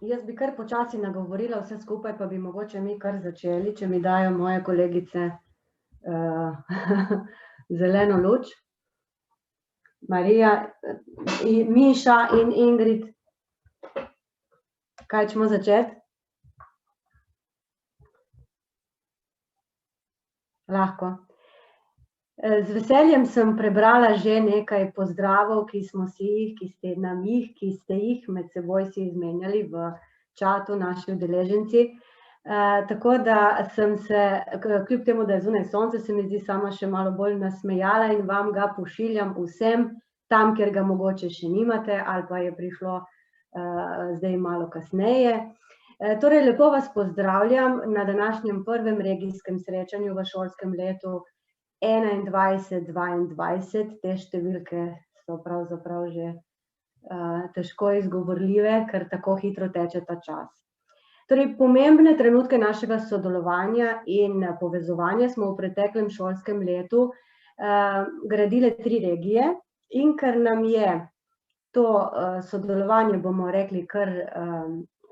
Jaz bi kar počasi nagovorila vse skupaj, pa bi mogoče mi kar začeli, če mi dajo moje kolegice zeleno luč. Marija, Miša in Ingrid. Kaj ćemo začeti? Lahko. Z veseljem sem prebrala že nekaj pozdravov, ki smo si jih, ki ste jih med seboj si izmenjali v čatu naši udeleženci. Tako da sem se, kljub temu, da je zunaj sonce, se mi zdi sama še malo bolj nasmejala in vam ga pošiljam vsem tam, kjer ga mogoče še nimate ali pa je prišlo zdaj malo kasneje. Torej, lepo vas pozdravljam na današnjem prvem regijskem srečanju v šolskem letu 21-22, te številke so pravzaprav že težko izgovorljive, ker tako hitro teče ta čas. Torej, pomembne trenutke našega sodelovanja in povezovanja smo v preteklem šolskem letu gradile 3 regije in ker nam je to sodelovanje, bomo rekli, kar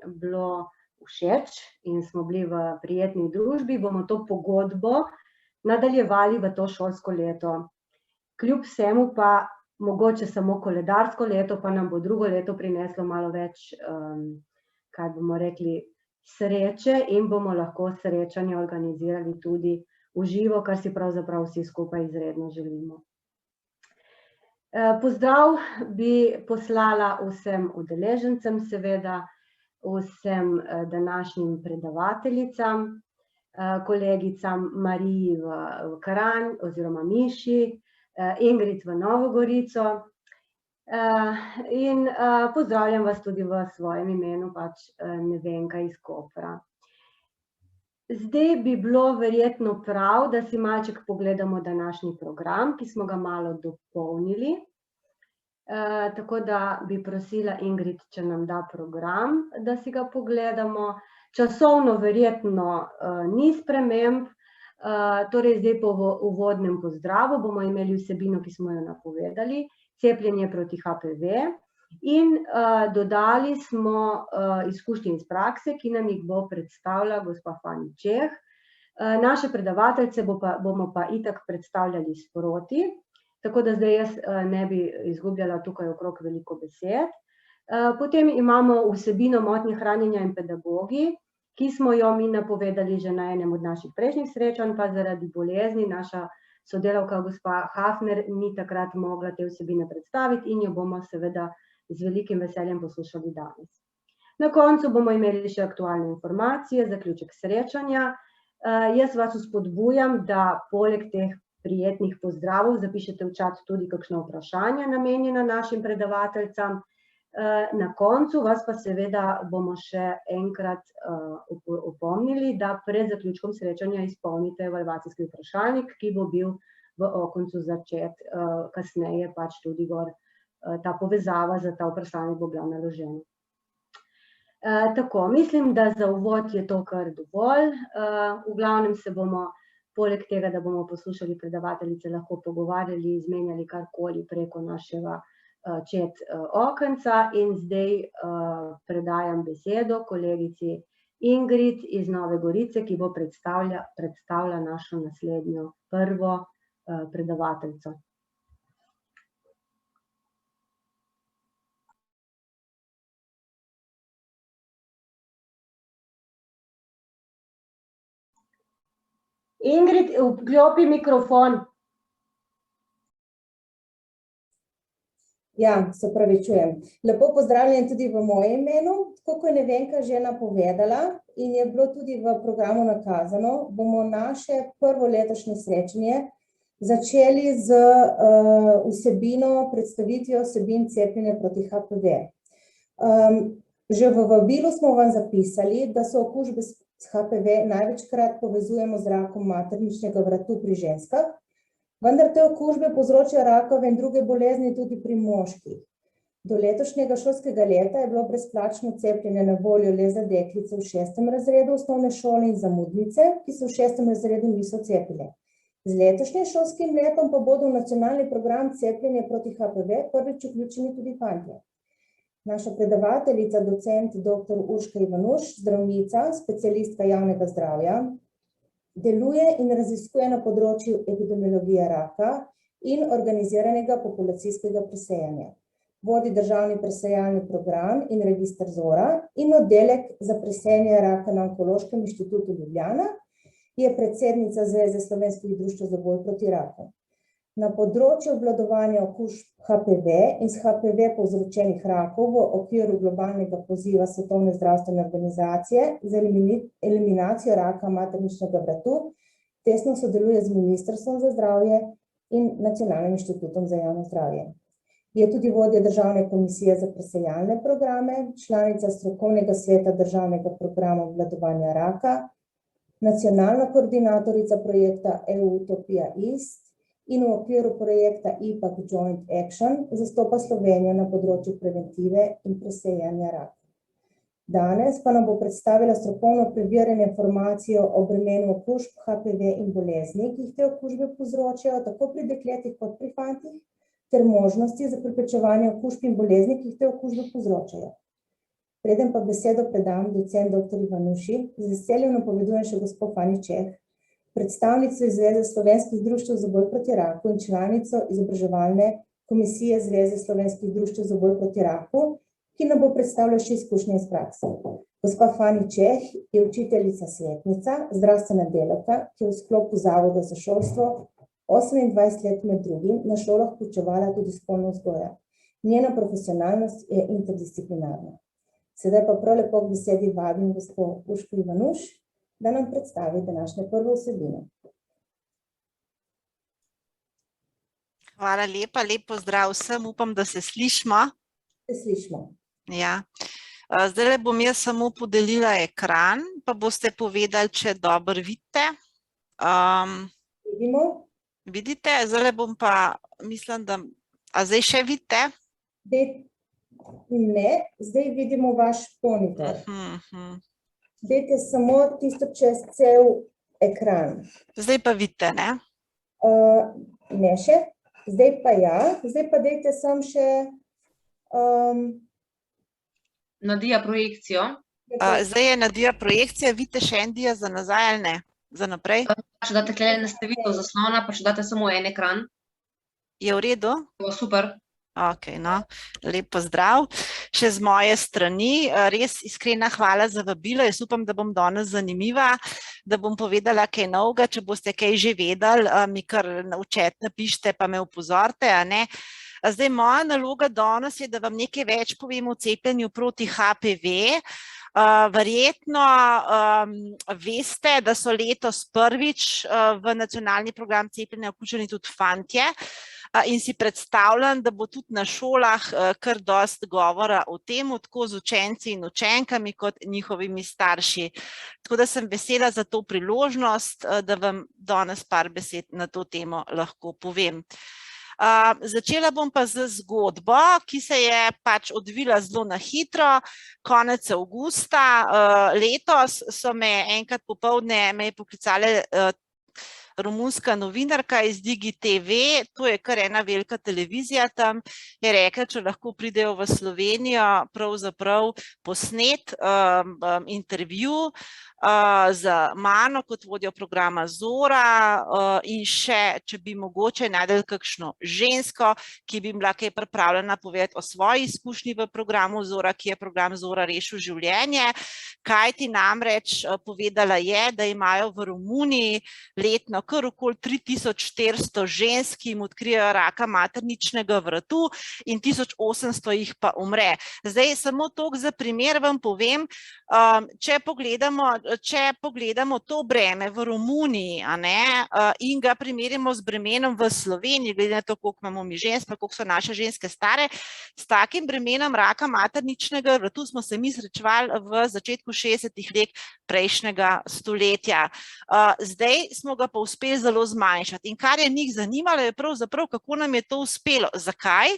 bilo všeč in smo bili v prijetni družbi, bomo to pogodbo nadaljevali v to šolsko leto. Kljub vsemu pa mogoče samo koledarsko leto, pa nam bo drugo leto prineslo malo več, kaj bomo rekli, sreče in bomo lahko srečanja organizirali tudi v živo, kar si pravzaprav vsi skupaj izredno želimo. Pozdrav bi poslala vsem udeležencem, seveda vsem današnjim predavateljicam, kolegicam Mariji v Kranj oziroma Miši, Ingrid v Novo Gorico in pozdravljam vas tudi v svojem imenu, pač Nevenka iz Kopra. Zdaj bi bilo verjetno prav, da si malček pogledamo današnji program, ki smo ga malo dopolnili. Tako da bi prosila Ingrid, če nam da program, da si ga pogledamo. Časovno verjetno ni sprememb, torej zdaj po uvodnem pozdravu bomo imeli vsebino, ki smo jo napovedali, cepljenje proti HPV in dodali smo izkušnje iz prakse, ki nam jih bo predstavila gospa Fani Čeh. Naše predavateljice bomo pa itak predstavljali sproti, tako da zdaj jaz ne bi izgubljala tukaj okrog veliko besed. Potem imamo vsebino motnje hranjenja in pedagogi, ki smo jo mi napovedali že na enem od naših prejšnjih srečanj, pa zaradi bolezni naša sodelavka gospa Hafner ni takrat mogla te vsebine predstaviti in jo bomo seveda z velikim veseljem poslušali danes. Na koncu bomo imeli še aktualne informacije, zaključek srečanja. Jaz vas spodbujam, da poleg teh prijetnih pozdravov zapišete v čat tudi kakšno vprašanje namenjena našim predavateljicam. Na koncu vas pa seveda bomo še enkrat opomnili, da pred zaključkom srečanja izpolnite evalvacijski vprašalnik, ki bo bil v okencu začet kasneje, pač tudi gor ta povezava za ta vprašalnik bo bila naložena. Tako, mislim, da za uvod je to kar dovolj. V glavnem se bomo, poleg tega, da bomo poslušali predavateljice, lahko pogovarjali, izmenjali karkoli preko našega chat okenca in zdaj predajam besedo kolegici Ingrid iz Nove Gorice, ki bo predstavila našo naslednjo prvo predavateljico. Ingrid, vklopi mikrofon. Ja, se opravičujem. Lepo pozdravljen tudi v mojem imenu. Tako kot je Nevenka že napovedala in je bilo tudi v programu nakazano, bomo naše prvo letošnje srečanje začeli z vsebino, predstavitvijo vsebin cepljenja proti HPV. Že v vabilu smo vam zapisali, da so okužbe s HPV največkrat povezujemo z rakom materničnega vratu pri ženskah, vendar te okužbe povzročajo rakave in druge bolezni tudi pri moških. Do letošnjega šolskega leta je bilo brezplačno cepljenje na voljo le za deklice v 6. razredu osnovne šole in zamudnice, ki se v 6. razredu niso cepile. Z letošnjim šolskim letom pa bodo v nacionalni program cepljenja proti HPV prvič vključeni tudi fantje. Naša predavateljica, docent dr. Urška Ivanuš, zdravnica, specialistka javnega zdravja, deluje in raziskuje na področju epidemiologije raka in organiziranega populacijskega presejanja. Vodi državni presejalni program in register ZORA in oddelek za presejanje raka na Onkološkem inštitutu Ljubljana, je predsednica Zveze slovenskih društev za boj proti raku. Na področju obvladovanja okužb HPV in s HPV povzročenih rakov v okviru globalnega poziva Svetovne zdravstvene organizacije za eliminacijo raka materničnega vratu tesno sodeluje z Ministrstvom za zdravje in Nacionalnim inštitutom za javno zdravje. Je tudi vodja Državne komisije za presejalne programe, članica strokovnega sveta državnega programa obvladovanja raka, nacionalna koordinatorica projekta EU Utopia East in v okviru projekta IPAC Joint Action zastopa Slovenijo na področju preventive in presejanja raka. Danes pa nam bo predstavila strokovno preverjanje informacije o bremenu okužb HPV in bolezni, ki jih te okužbe povzročajo tako pri dekletih kot pri fantih, ter možnosti za preprečevanje okužb in bolezni, ki jih te okužbe povzročajo. Preden pa besedo predam docent dr. Ivanuši, z veseljem napovedujem še gospo Fani Čeh, predstavnico iz Zveze slovenskih društev za boj proti raku in članico izobraževalne komisije Zveze slovenskih društev za boj proti raku, ki nam bo predstavila še izkušnje iz prakse. Gospa Fani Čeh je učiteljica svetnica, zdravstvena delavka, ki je v sklopu Zavoda za šolstvo 28 let med drugim na šolah poučevala tudi spolno vzgojo. Njena profesionalnost je interdisciplinarna. Sedaj pa prav lepo k besedi vabim gospo Urško Ivanuš, da nam predstavi današnje prvo vsebino. Hvala lepa, lep pozdrav vsem, upam, da se slišimo. Se slišimo. Ja. Zdaj bom jaz samo podelila ekran, pa boste povedali, če dobro vidite. Vidimo. Vidite? Zdaj bom pa, mislim, da... A zdaj še vidite? Ne, zdaj vidimo vaš monitor. Dajte samo tisto čez cel ekran. Zdaj pa vidite, ne? Ne še, zdaj pa ja. Zdaj pa dajte sam še... Na diaprojekcijo. Zdaj je na diaprojekcija, vidite še en dia za nazaj ali ne? Za naprej? Če date tukaj nastavitev zaslona, pa če date samo en ekran. Je v redu? Super. Ok, no, lep pozdrav. Še z moje strani, res iskrena hvala za vabilo. Jaz upam, da bom danes zanimiva, da bom povedala kaj novega. Če boste kaj že vedeli, mi kar v chat napišite, pa me opozorite, a ne. Zdaj, moja naloga danes je, da vam nekaj več povem o cepljenju proti HPV. Verjetno veste, da so letos prvič v nacionalni program cepljenja vključeni tudi fantje. In si predstavljam, da bo tudi na šolah kar dosti govora o tem, tako z učenci in učenkami kot njihovimi starši. Tako da sem vesela za to priložnost, da vam danes par besed na to temo lahko povem. Začela bom pa z zgodbo, ki se je pač odvila zelo na hitro, konec avgusta. Letos so me enkrat popoldne poklicale romunska novinarka iz Digi TV, to je kar ena velika televizija tam, je rekla, če lahko pridejo v Slovenijo pravzaprav posnet intervju z mano kot vodjo programa ZORA in še, če bi mogoče najdel kakšno žensko, ki bi bila kaj pripravljena povedati o svoji izkušnji v programu ZORA, ki je program ZORA rešil življenje. Kajti namreč povedala je, da imajo v Romuniji letno kar okoli 3400 žensk, ki jim odkrijejo raka materničnega vratu in 1800 jih pa umre. Zdaj samo toliko za primer vam povem, če pogledamo to breme v Romuniji in ga primerjamo z bremenom v Sloveniji, glede na to, koliko imamo mi žensk, pa koliko so naše ženske stare, s takim bremenom raka materničnega vratu smo se mi srečevali v začetku 60-ih let prejšnjega stoletja. Zdaj smo ga pa uspeli zelo zmanjšati. In kar je njih zanimalo, je pravzaprav, kako nam je to uspelo. Zakaj?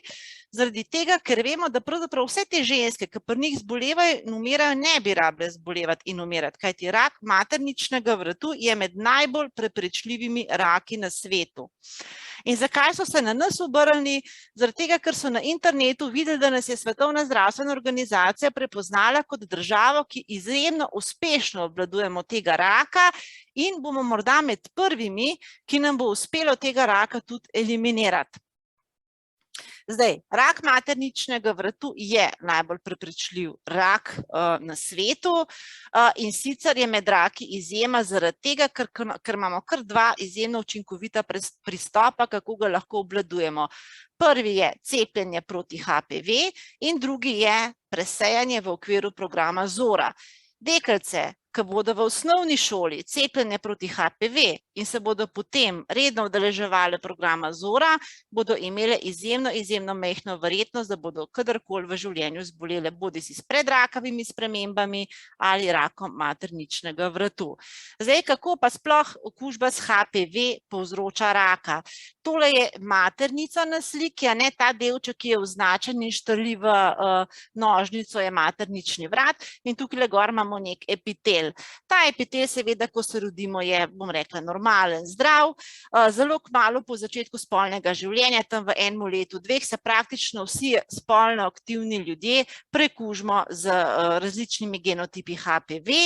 Zaradi tega, ker vemo, da pravzaprav vse te ženske, ki pri njih zbolevajo in umirajo, ne bi rabile zbolevati in umirati. Kajti rak materničnega vratu je med najbolj preprečljivimi raki na svetu. In zakaj so se na nas obrnili? Zaradi tega, ker so na internetu videli, da nas je Svetovna zdravstvena organizacija prepoznala kot državo, ki izjemno uspešno obvladujemo tega raka in bomo morda med prvimi, ki nam bo uspelo tega raka tudi eliminirati. Zdaj, rak materničnega vratu je najbolj preprečljiv rak na svetu in sicer je med raki izjema zaradi tega, ker imamo kar dva izjemno učinkovita pristopa, kako ga lahko obvladujemo. Prvi je cepljenje proti HPV in drugi je presejanje v okviru programa ZORA. Deklice, ki bodo v osnovni šoli cepljene proti HPV in se bodo potem redno udeleževale programa ZORA, bodo imele izjemno majhno verjetnost, da bodo kadarkoli v življenju zbolele bodisi s predrakavimi spremembami ali rakom materničnega vratu. Zdaj, kako pa sploh okužba s HPV povzroča raka? Tole je maternica na sliki, a ne ta delček, ki je označen in štrli v nožnico, je maternični vrat in tukaj gor imamo nek epitel. Ta epitel seveda, ko se rodimo, je, bom rekla, normalen, zdrav. Zelo kmalu po začetku spolnega življenja, tam v enem letu, dveh, se praktično vsi spolno aktivni ljudje prekužimo z različnimi genotipi HPV,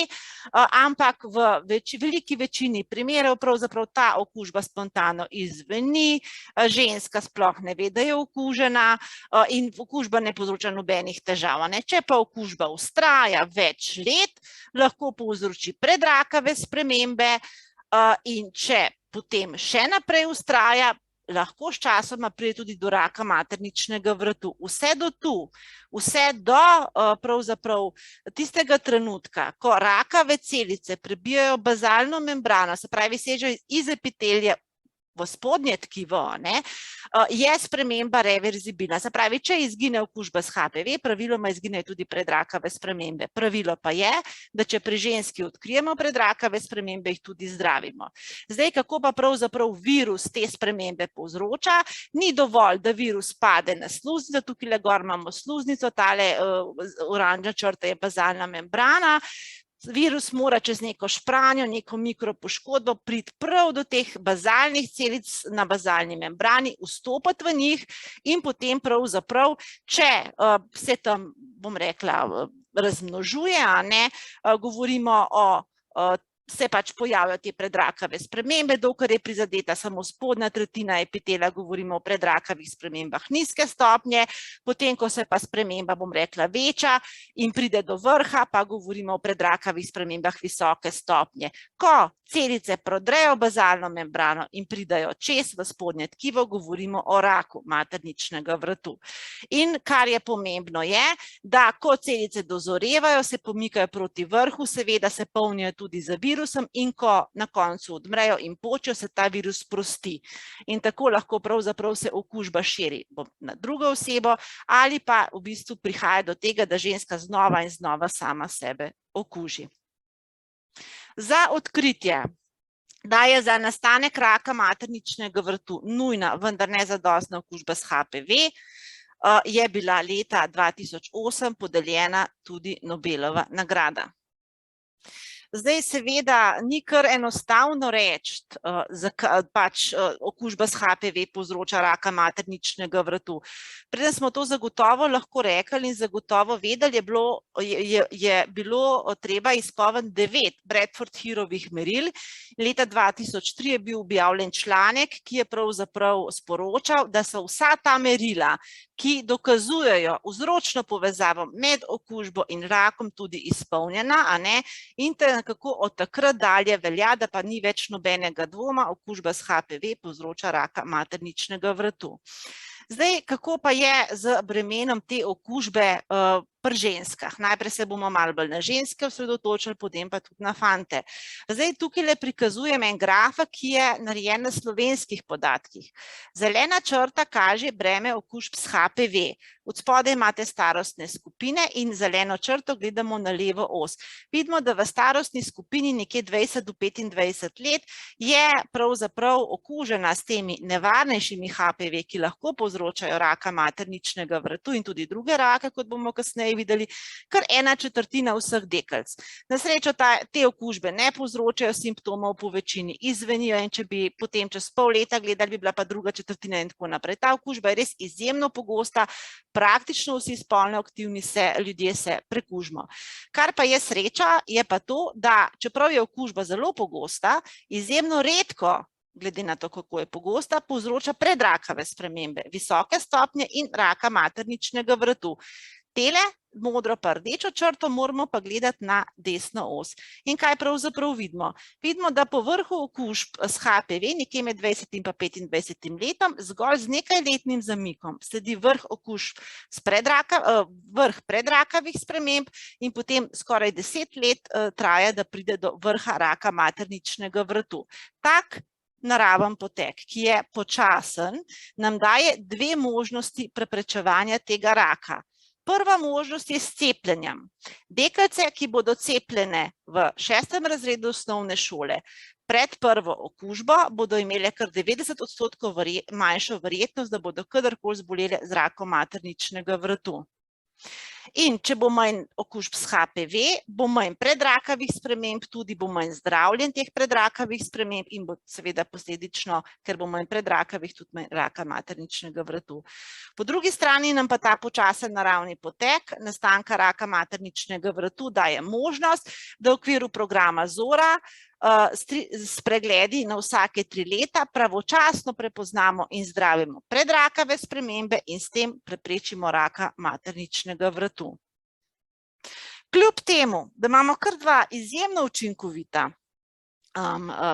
ampak v veliki večini primerov pravzaprav ta okužba spontano izzveni, ženska sploh ne ve, da je okužena in okužba ne povzroča nobenih težav. Če pa okužba vztraja več let, lahko povzroči predrakave spremembe in če potem še naprej vztraja, lahko s časoma pride tudi do raka materničnega vratu. Vse do tu, vse do pravzaprav tistega trenutka, ko rakave celice prebijajo bazalno membrano, se pravi sežejo iz epitelija v spodnje tkivo, je sprememba reverzibilna. Se pravi, če izgine okužba s HPV, praviloma izginejo tudi predrakave spremembe. Pravilo pa je, da če pri ženski odkrijemo predrakave spremembe, jih tudi zdravimo. Zdaj, kako pa pravzaprav virus te spremembe povzroča? Ni dovolj, da virus pade na sluznico, tukaj gor imamo sluznico, tale oranžna črta je bazalna membrana. Virus mora čez neko špranjo, neko mikropoškodbo priti prav do teh bazalnih celic na bazalni membrani, vstopati v njih in potem pravzaprav, če se tam, bom rekla, razmnožuje, govorimo o se pač pojavljajo te predrakave spremembe, dokler je prizadeta samo spodnja tretjina epitela, govorimo o predrakavih spremembah nizke stopnje, potem, ko se pa sprememba, bom rekla, veča in pride do vrha, pa govorimo o predrakavih spremembah visoke stopnje. Ko celice prodrejo bazalno membrano in pridajo čez v spodnje tkivo, govorimo o raku materničnega vratu. In kar je pomembno je, da ko celice dozorevajo, se pomikajo proti vrhu, seveda se polnijo tudi z virusom in ko na koncu odmrejo in počijo, se ta virus sprosti. In tako lahko pravzaprav se okužba širi na drugo osebo ali pa v bistvu prihaja do tega, da ženska znova in znova sama sebe okuži. Za odkritje, da je za nastanek raka materničnega vrtu nujna, vendar ne zadostna okužba s HPV, je bila leta 2008 podeljena tudi Nobelova nagrada. Zdaj seveda ni kar enostavno reči, pač okužba s HPV povzroča raka materničnega vratu. Preden smo to zagotovo lahko rekli in zagotovo vedeli, je bilo treba izpolniti 9 Bradford-Hirovih meril. Leta 2003 je bil objavljen članek, ki je pravzaprav sporočal, da so vsa ta merila, ki dokazujejo vzročno povezavo med okužbo in rakom, tudi izpolnjena, in nekako od takrat dalje velja, da pa ni več nobenega dvoma, okužba s HPV povzroča raka materničnega vratu. Zdaj, kako pa je z bremenom te okužbe pri ženskah? Najprej se bomo malo bolj na ženske osredotočili, potem pa tudi na fante. Zdaj, tukaj prikazujem en grafik, ki je narejen na slovenskih podatkih. Zelena črta kaže breme okužb s HPV. Od spodaj imate starostne skupine in zeleno črto gledamo na levo os. Vidimo, da v starostni skupini nekje 20 do 25 let je pravzaprav okužena s temi nevarnejšimi HPV, ki lahko povzročajo raka materničnega vratu in tudi druge rake, kot bomo kasneje videli, kar 1/4 vseh deklic. Na srečo te okužbe ne povzročajo simptomov po večini, izzvenijo in če bi potem čez pol leta gledali, bi bila pa 2/4 in tako naprej. Ta okužba je res izjemno pogosta, praktično vsi spolno aktivni ljudje se prekužimo. Kar pa je sreča, je pa to, da čeprav je okužba zelo pogosta, izjemno redko, glede na to, kako je pogosta, povzroča predrakave spremembe, visoke stopnje in raka materničnega vratu. Tele, modro pa rdečo črto, moramo pa gledati na desno os. In kaj pravzaprav vidimo? Vidimo, da po vrhu okužb s HPV, nekje med 20 in pa 25 letom, zgolj z nekajletnim zamikom sledi vrh okužb vrh predrakavih sprememb in potem skoraj 10 let traja, da pride do vrha raka materničnega vratu. Tak naraven potek, ki je počasen, nam daje dve možnosti preprečevanja tega raka. Prva možnost je s cepljenjem. Deklice, ki bodo cepljene v 6. razredu osnovne šole pred prvo okužbo, bodo imele kar 90% manjšo verjetnost, da bodo kadarkoli zbolele z rakom materničnega vratu. In če bo manj okužb s HPV, bo manj predrakavih sprememb, tudi bo manj zdravljen teh predrakavih sprememb in bo seveda posledično, ker bo manj predrakavih, tudi manj raka materničnega vratu. Po drugi strani nam pa ta počasen naravni potek nastanka raka materničnega vratu daje možnost, da v okviru programa ZORA s pregledi na vsake 3 leta pravočasno prepoznamo in zdravimo predrakave spremembe in s tem preprečimo raka materničnega vratu. Kljub temu, da imamo kar 2 izjemno učinkovita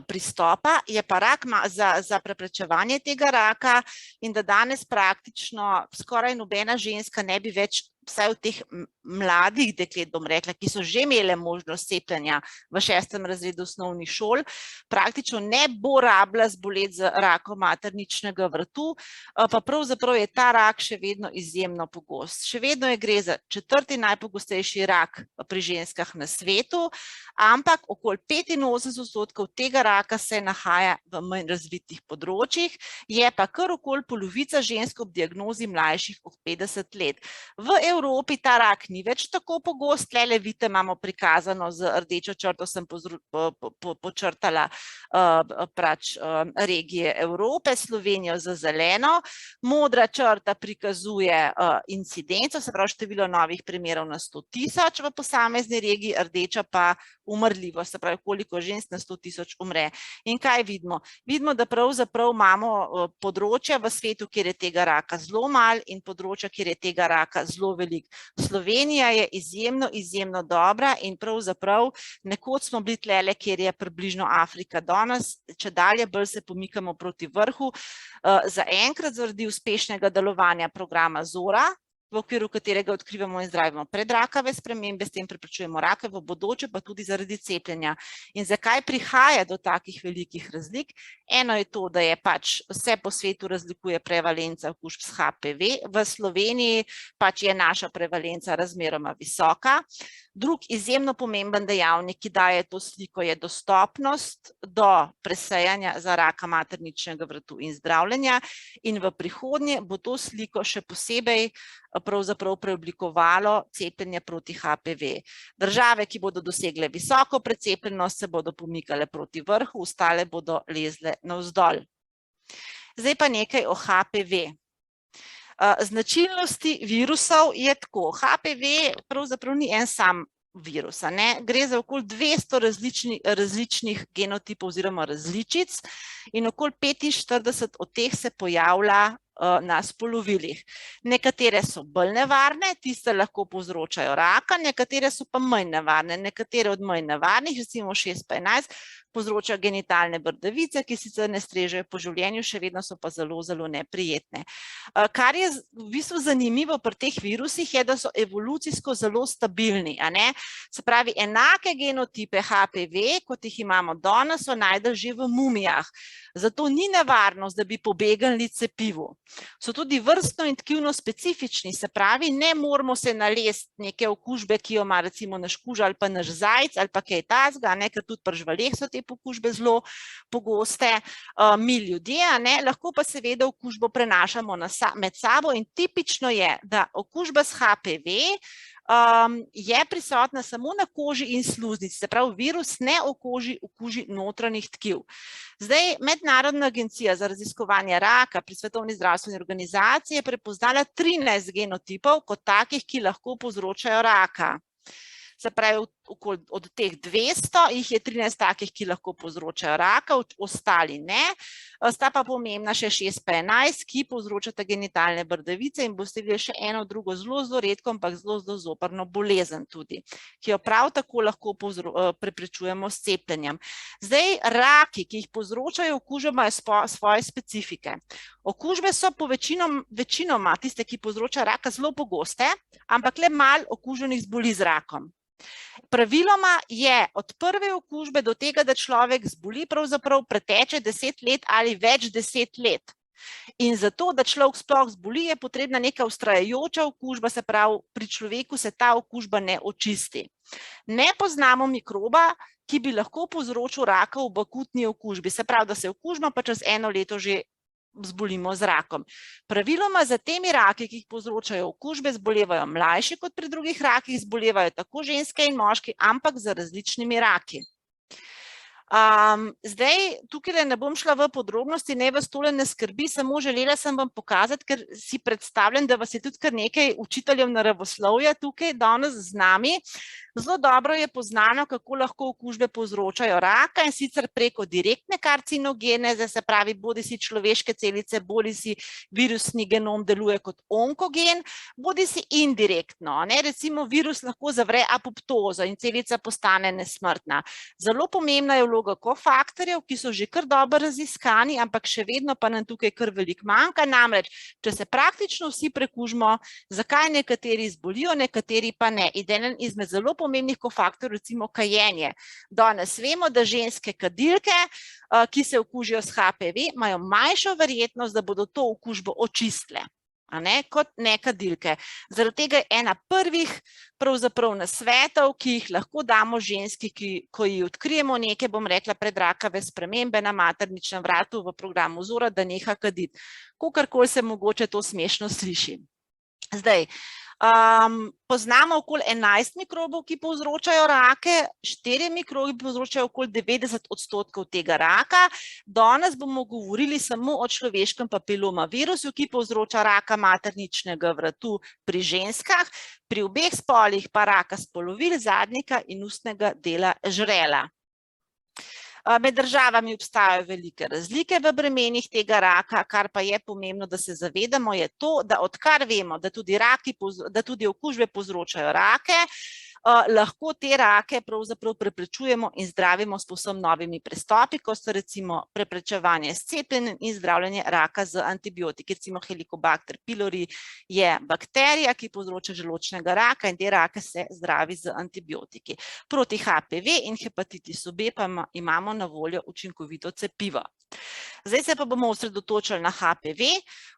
pristopa, je pa rak za preprečevanje tega raka in da danes praktično skoraj nobena ženska ne bi več, vsaj v teh mladih deklet, bom rekla, ki so že imele možnost cepljenja v 6. razredu osnovnih šol, praktično ne bo rabila zboleti z rakom materničnega vratu, pa pravzaprav je ta rak še vedno izjemno pogost. Še vedno gre za 4. najpogostejši rak pri ženskah na svetu, ampak okoli 85% tega raka se nahaja v manj razvitih področjih, je pa kar okoli polovica žensk ob diagnozi mlajših od 50 let. V Evropi ta rak ni več tako pogost, tlele vidite, imamo prikazano z rdečo črto, sem počrtala regije Evrope, Slovenijo z zeleno, modra črta prikazuje incidenco, se pravi število novih primerov na 100.000 v posamezni regiji, rdeča pa umrljivost, se pravi koliko žensk na 100.000 umre. In kaj vidimo? Vidimo, da pravzaprav imamo področja v svetu, kjer je tega raka zelo malo in področja, kjer je tega raka zelo veliko. Slovenija je izjemno dobra in pravzaprav nekoč smo bili tlele, kjer je približno Afrika danes, če dalje bolj se pomikamo proti vrhu, zaenkrat zaradi uspešnega delovanja programa ZORA, v okviru katerega odkrivamo in zdravimo predrakave spremembe, s tem preprečujemo rake v bodoče, pa tudi zaradi cepljenja. In zakaj prihaja do takih velikih razlik? Eno je to, da je pač vse po svetu razlikuje prevalenca okužb s HPV, v Sloveniji pač je naša prevalenca razmeroma visoka. Drug izjemno pomemben dejavnik, ki daje to sliko, je dostopnost do presejanja za raka materničnega vratu in zdravljenja in v prihodnje bo to sliko še posebej pravzaprav preoblikovalo cepljenje proti HPV. Države, ki bodo dosegle visoko precepljenost, se bodo pomikale proti vrhu, ostale bodo lezle navzdol. Zdaj pa nekaj o HPV. Značilnosti virusov je tako. HPV pravzaprav ni en sam virus, gre za okoli 200 različnih genotipov oziroma različic in okoli 45 od teh se pojavlja na spolovilih. Nekatere so bolj nevarne, tiste lahko povzročajo raka, nekatere so pa manj nevarne. Nekatere od manj nevarnih, recimo 6 pa 11, povzročajo genitalne bradavice, ki sicer ne strežejo po življenju, še vedno so pa zelo neprijetne. Kar je v bistvu zanimivo pri teh virusih je, da so evolucijsko zelo stabilni. Se pravi, enake genotipe HPV, kot jih imamo danes, so najdli že v mumijah. Zato ni nevarnost, da bi pobegnili cepivu. So tudi vrstno in tkivno specifični, se pravi, ne moramo se nalesti neke okužbe, ki jo ima recimo naš kuža ali pa naš zajec ali pa kaj tazga, ker tudi pri živaleh so te okužbe zelo pogoste, mi ljudje, lahko pa seveda okužbo prenašamo med sabo in tipično je, da okužba s HPV je prisotna samo na koži in sluznici, se pravi, virus ne okuži notranjih tkiv. Zdaj, Mednarodna agencija za raziskovanje raka pri Svetovni zdravstveni organizaciji je prepoznala 13 genotipov kot takih, ki lahko povzročajo raka. Se pravi, od teh 200 jih je 13 takih, ki lahko povzročajo raka, ostali ne. Sta pa pomembna še 6 pa 11, ki povzročata genitalne bradavice in boste videli še eno drugo zelo redko, ampak zelo zoprno bolezen tudi, ki jo prav tako lahko preprečujemo s cepljenjem. Zdaj, raki, ki jih povzročajo okužbe, imajo svoje specifike. Okužbe so po večinoma tiste, ki povzročajo raka, zelo pogoste, ampak le malo okuženih zboli z rakom. Praviloma je od prve okužbe do tega, da človek zboli, pravzaprav preteče 10 let ali več 10 let. In zato, da človek sploh zboli, je potrebna neka vztrajajoča okužba, se pravi, pri človeku se ta okužba ne očisti. Ne poznamo mikroba, ki bi lahko povzročil raka v akutni okužbi, se pravi, da se okužba pa čez 1 leto že zbolimo z rakom. Praviloma za temi raki, ki jih povzročajo okužbe, zbolevajo mlajši kot pri drugih rakih, zbolevajo tako ženske in moški, ampak z različnimi raki. Zdaj, tukaj ne bom šla v podrobnosti, ne vas tole ne skrbi, samo želela sem vam pokazati, ker si predstavljam, da vas je tudi kar nekaj učiteljev naravoslovja tukaj danes z nami. Zelo dobro je poznano, kako lahko okužbe povzročajo raka, in sicer preko direktne karcinogeneze, se pravi, bodi si človeške celice, bodi si virusni genom deluje kot onkogen, bodi si indirektno. Recimo virus lahko zavre apoptozo in celica postane nesmrtna. Zelo pomembna je vloga kofaktorjev, ki so že kar dobro raziskani, ampak še vedno pa nam tukaj kar veliko manjka. Namreč, če se praktično vsi prekužimo, zakaj nekateri zbolijo, nekateri pa ne. Eden izmed zelo pomembnih kofaktorjev, recimo kajenje. Danes vemo, da ženske kadilke, ki se okužijo s HPV, imajo manjšo verjetnost, da bodo to okužbo očistile, kot ne kadilke. Zaradi tega je ena prvih pravzaprav nasvetov, ki jih lahko damo ženski, ko ji odkrijemo neke, bom rekla, predrakave spremembe na materničnem vratu v programu Zora, da neha kaditi. Kakorkoli se mogoče to smešno sliši. Zdaj, poznamo okoli 11 mikrobov, ki povzročajo rake, 4 mikrobi povzročajo okoli 90% tega raka. Danes bomo govorili samo o človeškem papilomavirusu, ki povzroča raka materničnega vratu pri ženskah, pri obeh spolih pa raka spolovil, zadnjika in ustnega dela žrela. Med državami obstajajo velike razlike v bremenih tega raka, kar pa je pomembno, da se zavedamo, je to, da odkar vemo, da tudi okužbe povzročajo rake, lahko te rake pravzaprav preprečujemo in zdravimo s povsem novimi pristopi, kot so recimo preprečevanje s cepljenjem in zdravljenje raka z antibiotiki. Recimo Helicobacter pylori je bakterija, ki povzroča želodčnega raka, in te rake se zdravi z antibiotiki. Proti HPV in hepatitisu B pa imamo na voljo učinkovito cepivo. Zdaj se pa bomo osredotočili na HPV.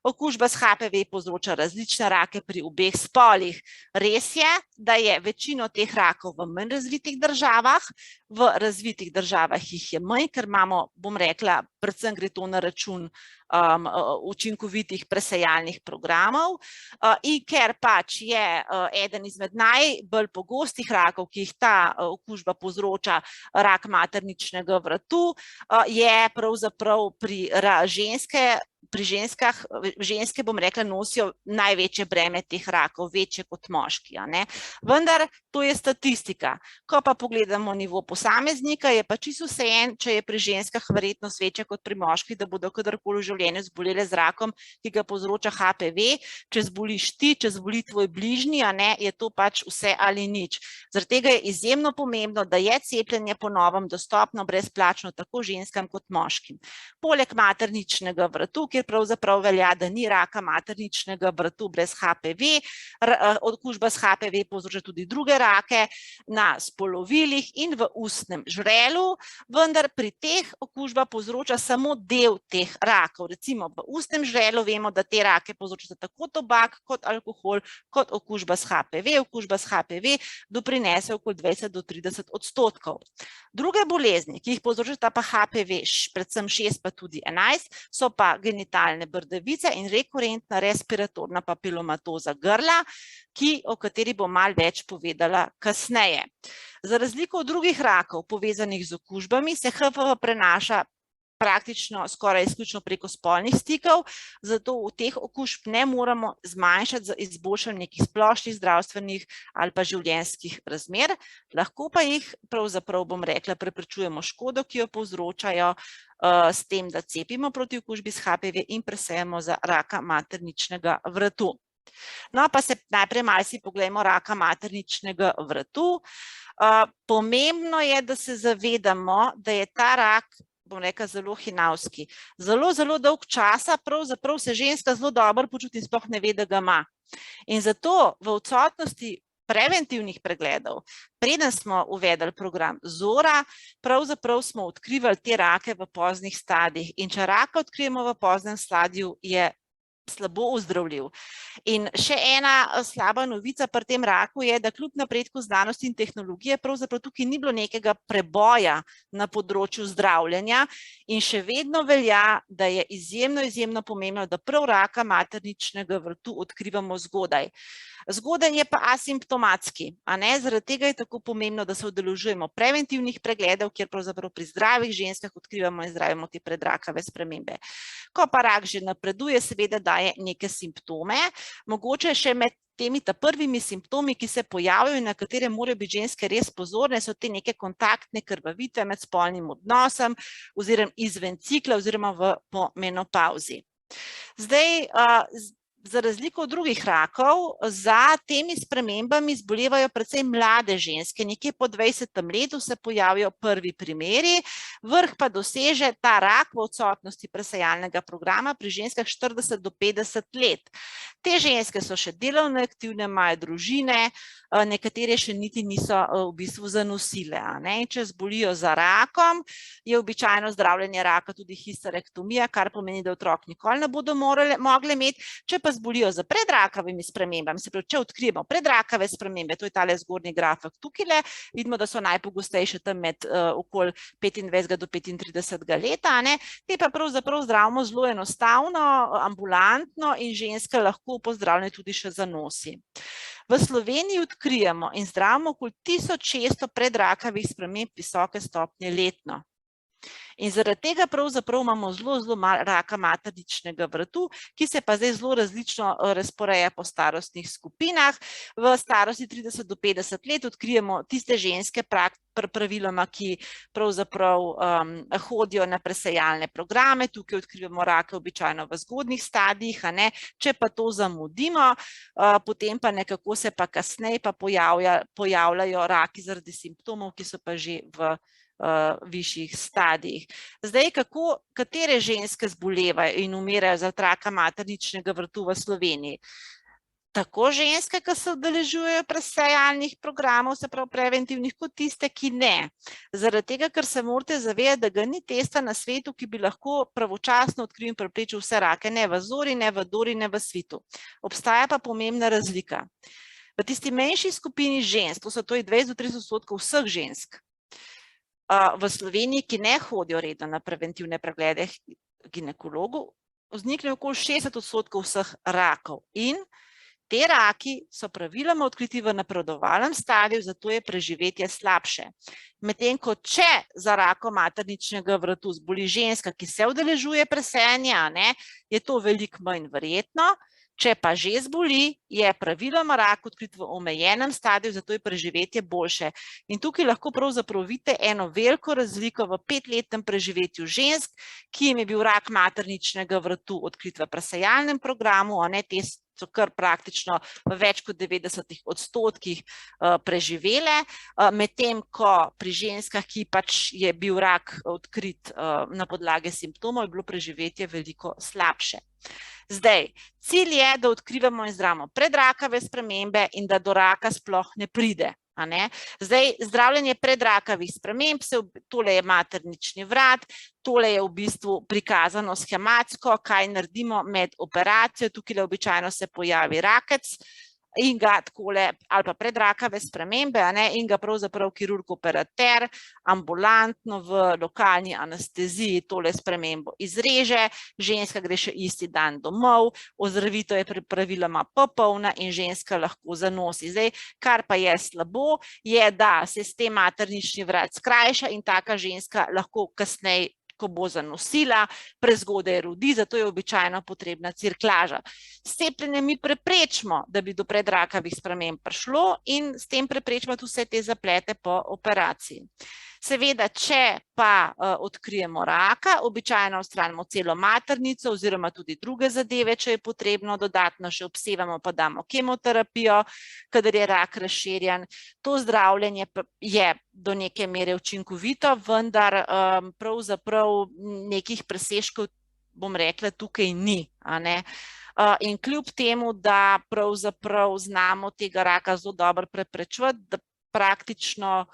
Okužba s HPV povzroča različne rake pri obeh spolih. Res je, da je večino teh rakov v manj razvitih državah, v razvitih državah jih je manj, ker imamo, bom rekla, predvsem gre to na račun učinkovitih presejalnih programov, in ker pač je eden izmed najbolj pogostih rakov, ki jih ta okužba povzroča, rak materničnega vratu, je pravzaprav pri ženske, bom rekla, nosijo največje breme teh rakov, večje kot moški. Vendar to je statistika. Ko pa pogledamo nivo posameznika, je pa čisto vseeno, če je pri ženskah verjetnost večja kot pri moških, da bodo kadarkoli v življenju zbolele z rakom, ki ga povzroča HPV. Če zboliš ti, če zboli tvoj bližnji, je to pač vse ali nič. Zaradi tega je izjemno pomembno, da je cepljenje po novem dostopno brezplačno tako ženskam kot moškim. Poleg materničnega vratu, kjer pravzaprav velja, da ni raka materničnega vratu brez HPV, okužba s HPV povzroča tudi druge rake na spolovilih in v ustnem žrelu, vendar pri teh okužba povzroča samo del teh rakov. Recimo v ustnem žrelu vemo, da te rake povzroča tako tobak kot alkohol, kot okužba s HPV. Okužba s HPV doprinese okoli 20 do 30%. Druge bolezni, ki jih povzročata pa HPV, predvsem 6 pa tudi 11, so pa genitalne genitalne bradavice in rekurentna respiratorna papilomatoza grla, o kateri bom malo več povedala kasneje. Za razliko od drugih rakov, povezanih z okužbami, se HPV prenaša praktično skoraj izključno preko spolnih stikov, zato v teh okužb ne moramo zmanjšati za izboljšanje nekih splošnih zdravstvenih ali pa življenjskih razmer, lahko pa jih pravzaprav, bom rekla, preprečujemo škodo, ki jo povzročajo s tem, da cepimo proti okužbi s HPV in presejemo za raka materničnega vratu. No, pa se najprej malo si poglejmo raka materničnega vratu. Pomembno je, da se zavedamo, da je ta rak, bom rekla, zelo hinavski. Zelo dolg časa pravzaprav se ženska zelo dobro počuti in sploh ne ve, da ga ima. In zato v odsotnosti preventivnih pregledov, preden smo uvedli program Zora, pravzaprav smo odkrivali te rake v poznih stadijih. In če raka odkrijemo v poznem stadiju, je slabo ozdravljiv. In še ena slaba novica pri tem raku je, da kljub napredku znanosti in tehnologije pravzaprav tukaj ni bilo nekega preboja na področju zdravljenja in še vedno velja, da je izjemno pomembno, da prav raka materničnega vrtu odkrivamo zgodaj. Zgodaj je pa asimptomatski, zaradi tega je tako pomembno, da se udeležujemo preventivnih pregledov, kjer pravzaprav pri zdravih ženskah odkrivamo in zdravimo te predrakave spremembe. Ko pa rak že napreduje, seveda daje neke simptome, mogoče še med temi prvimi simptomi, ki se pojavljajo in na katere morajo biti ženske res pozorne, so te neke kontaktne krvavitve med spolnim odnosom oziroma izven cikla oziroma po menopavzi. Zdaj, za razliko od drugih rakov, za temi spremembami zbolevajo predvsem mlade ženske, nekje po 20. letu se pojavijo prvi primeri, vrh pa doseže ta rak v odsotnosti presejalnega programa pri ženskah 40 do 50 let. Te ženske so še delovno aktivne, imajo družine, nekatere še niti niso v bistvu zanosile. Če zbolijo za rakom, je običajno zdravljenje raka tudi histerektomija, kar pomeni, da otrok nikoli ne bodo mogli imeti, če pa zbolijo za predrakavimi spremembami, se pravi, če odkrijemo predrakave spremembe, to je tale zgornji grafik tukaj, vidimo, da so najpogostejše tam med okoli 25 do 35 leta, te pa pravzaprav zdravimo zelo enostavno, ambulantno in ženska lahko po zdravljenju tudi še zanosi. V Sloveniji odkrijemo in zdravimo okoli 1600 predrakavih sprememb visoke stopnje letno. In zaradi tega pravzaprav imamo zelo malo raka materničnega vratu, ki se pa zdaj zelo različno razporeja po starostnih skupinah. V starosti 30 do 50 let odkrijemo tiste ženske praviloma, ki pravzaprav hodijo na presejalne programe, tukaj odkrijemo rake običajno v zgodnjih stadijih, če pa to zamudimo, potem pa nekako se pa kasneje pa pojavljajo raki zaradi simptomov, ki so pa že v višjih stadijih. Zdaj, katere ženske zbolevajo in umirajo zaradi raka materničnega vrtu v Sloveniji? Tako ženske, ki se udeležujejo presejalnih programov, se pravi preventivnih, kot tiste, ki ne. Zaradi tega, ker se morate zavedati, da ga ni testa na svetu, ki bi lahko pravočasno odkril in preprečil vse rake, ne v Zori, ne v Dori, ne v Svitu. Obstaja pa pomembna razlika. V tisti manjši skupini žensk, to je 20 do 30% vseh žensk, v Sloveniji, ki ne hodijo redno na preventivne preglede ginekologu, vznikne okoli 60% vseh rakov. In te raki so praviloma odkriti v napredovalnem stadiju, zato je preživetje slabše. Medtem ko če za rakom materničnega vratu zboli ženska, ki se udeležuje presejanja, je to veliko manj verjetno. Če pa že zboli, je praviloma rak odkrit v omejenem stadiju, zato je preživetje boljše. In tukaj lahko pravzaprav vidite eno veliko razliko v 5-letnem preživetju žensk, ki jim je bil rak materničnega vratu odkrit v presejalnem programu, te so kar praktično v več kot 90% preživele, medtem ko pri ženskah, ki pač je bil rak odkrit na podlagi simptomov, je bilo preživetje veliko slabše. Zdaj, cilj je, da odkrivamo in zdravimo predrakave spremembe in da do raka sploh ne pride. Zdaj, zdravljenje predrakavih sprememb, tole je maternični vrat, tole je v bistvu prikazano schematsko, kaj naredimo med operacijo, tukaj običajno se pojavi rakec, in ga takole, ali pa predrakave spremembe, in ga pravzaprav kirurg operater ambulantno v lokalni anesteziji tole spremembo izreže, ženska gre še isti dan domov, ozdravitev je praviloma popolna in ženska lahko zanosi. Zdaj, kar pa je slabo, je, da se s tem maternični vrat skrajša in taka ženska lahko kasneje, ko bo zanosila, prezgodaj rodi, zato je običajno potrebna cirklaža. S cepljenjem mi preprečimo, da bi do predrakavih sprememb prišlo in s tem preprečimo tudi vse te zaplete po operaciji. Seveda, če pa odkrijemo raka, običajno odstranimo celo maternico oziroma tudi druge zadeve, če je potrebno, dodatno še obsevamo pa damo kemoterapijo, kadar je rak razširjen. To zdravljenje je do neke mere učinkovito, vendar pravzaprav nekih presežkov, bom rekla, tukaj ni, in kljub temu, da pravzaprav znamo tega raka zelo dobro preprečevati, da praktično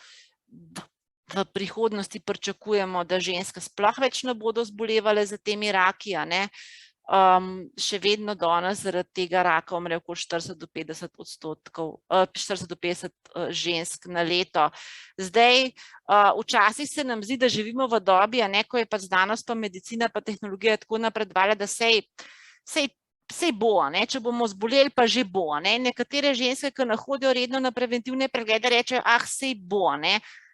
v prihodnosti pričakujemo, da ženske sploh več ne bodo zbolevale za temi raki, še vedno danes zaradi tega raka umre okoli 40 do 50% žensk na leto. Zdaj, včasih se nam zdi, da živimo v dobi, ko je pa znanost pa medicina pa tehnologija tako napredovala, da sej bo, če bomo zboleli, pa že bo. Nekatere ženske, ki ne hodijo redno na preventivne preglede, rečejo, sej bo,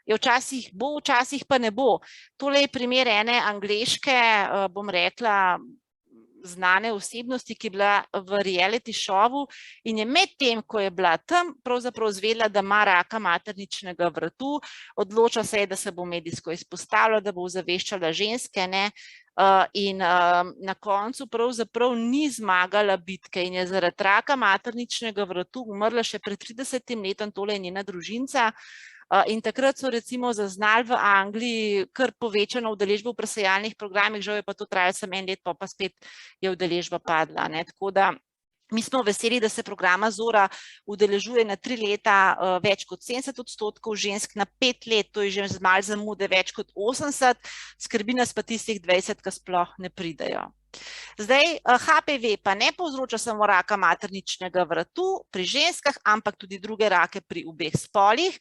včasih bo, včasih pa ne bo. Tole je primer ene angleške, bom rekla, znane osebnosti, ki je bila v reality šovu in je med tem, ko je bila tam, pravzaprav izvedela, da ima raka materničnega vratu, odločila se je, da se bo medijsko izpostavila, da bo ozaveščala ženske, in na koncu pravzaprav ni zmagala bitke in je zaradi raka materničnega vratu umrla še pred 30 letom, tole je njena družinca. In takrat so recimo zaznali v Angliji kar povečano udeležbo v presajalnih programih, žal je pa to trajalo samo 1 let, pa spet je udeležba padla. Tako da mi smo veseli, da se programa Zora udeležuje na 3 leta več kot 70% žensk, na 5 let, to je že z malo zamude več kot 80%, skrbi nas pa tistih 20, ki sploh ne pridejo. Zdaj, HPV pa ne povzroča samo raka materničnega vratu pri ženskah, ampak tudi druge rake pri obeh spolih,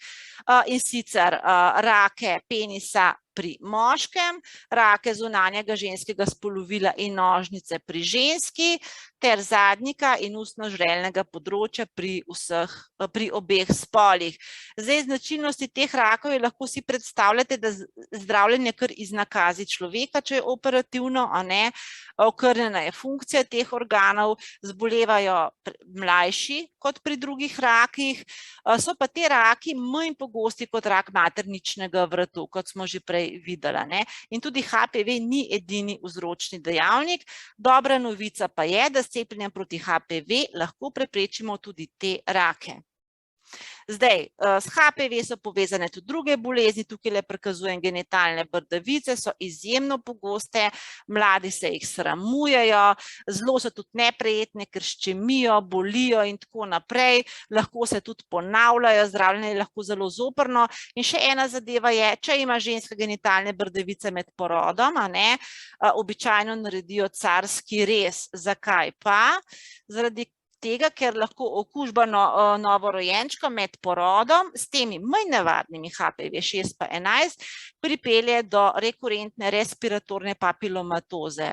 in sicer rake penisa pri moškem, rake zunanjega ženskega spolovila in nožnice pri ženski, ter zadnjika in ustno-žrelnega področja pri obeh spolih. Zdaj, značilnosti teh rakov je lahko si predstavljate, da zdravljenje kar iznakazi človeka, če je operativno, okrnjena je funkcija teh organov, zbolevajo mlajši kot pri drugih rakih, so pa te raki manj pogosti kot rak materničnega vratu, kot smo že prej videli. In tudi HPV ni edini vzročni dejavnik. Dobra novica pa je, da s cepljenjem proti HPV lahko preprečimo tudi te rake. Zdaj, s HPV so povezane tudi druge bolezni, tukaj le prikazujem genitalne bradavice, so izjemno pogoste, mladi se jih sramujejo, zelo so tudi neprijetne, ker ščemijo, bolijo in tako naprej, lahko se tudi ponavljajo, zdravljenje je lahko zelo zoprno. In še ena zadeva je, če ima ženska genitalne bradavice med porodom, običajno naredijo carski rez. Zakaj pa? Zaradi tega, ker lahko okužba novorojenčka med porodom s temi manj nevarnimi HPV 6 pa 11 pripelje do rekurentne respiratorne papilomatoze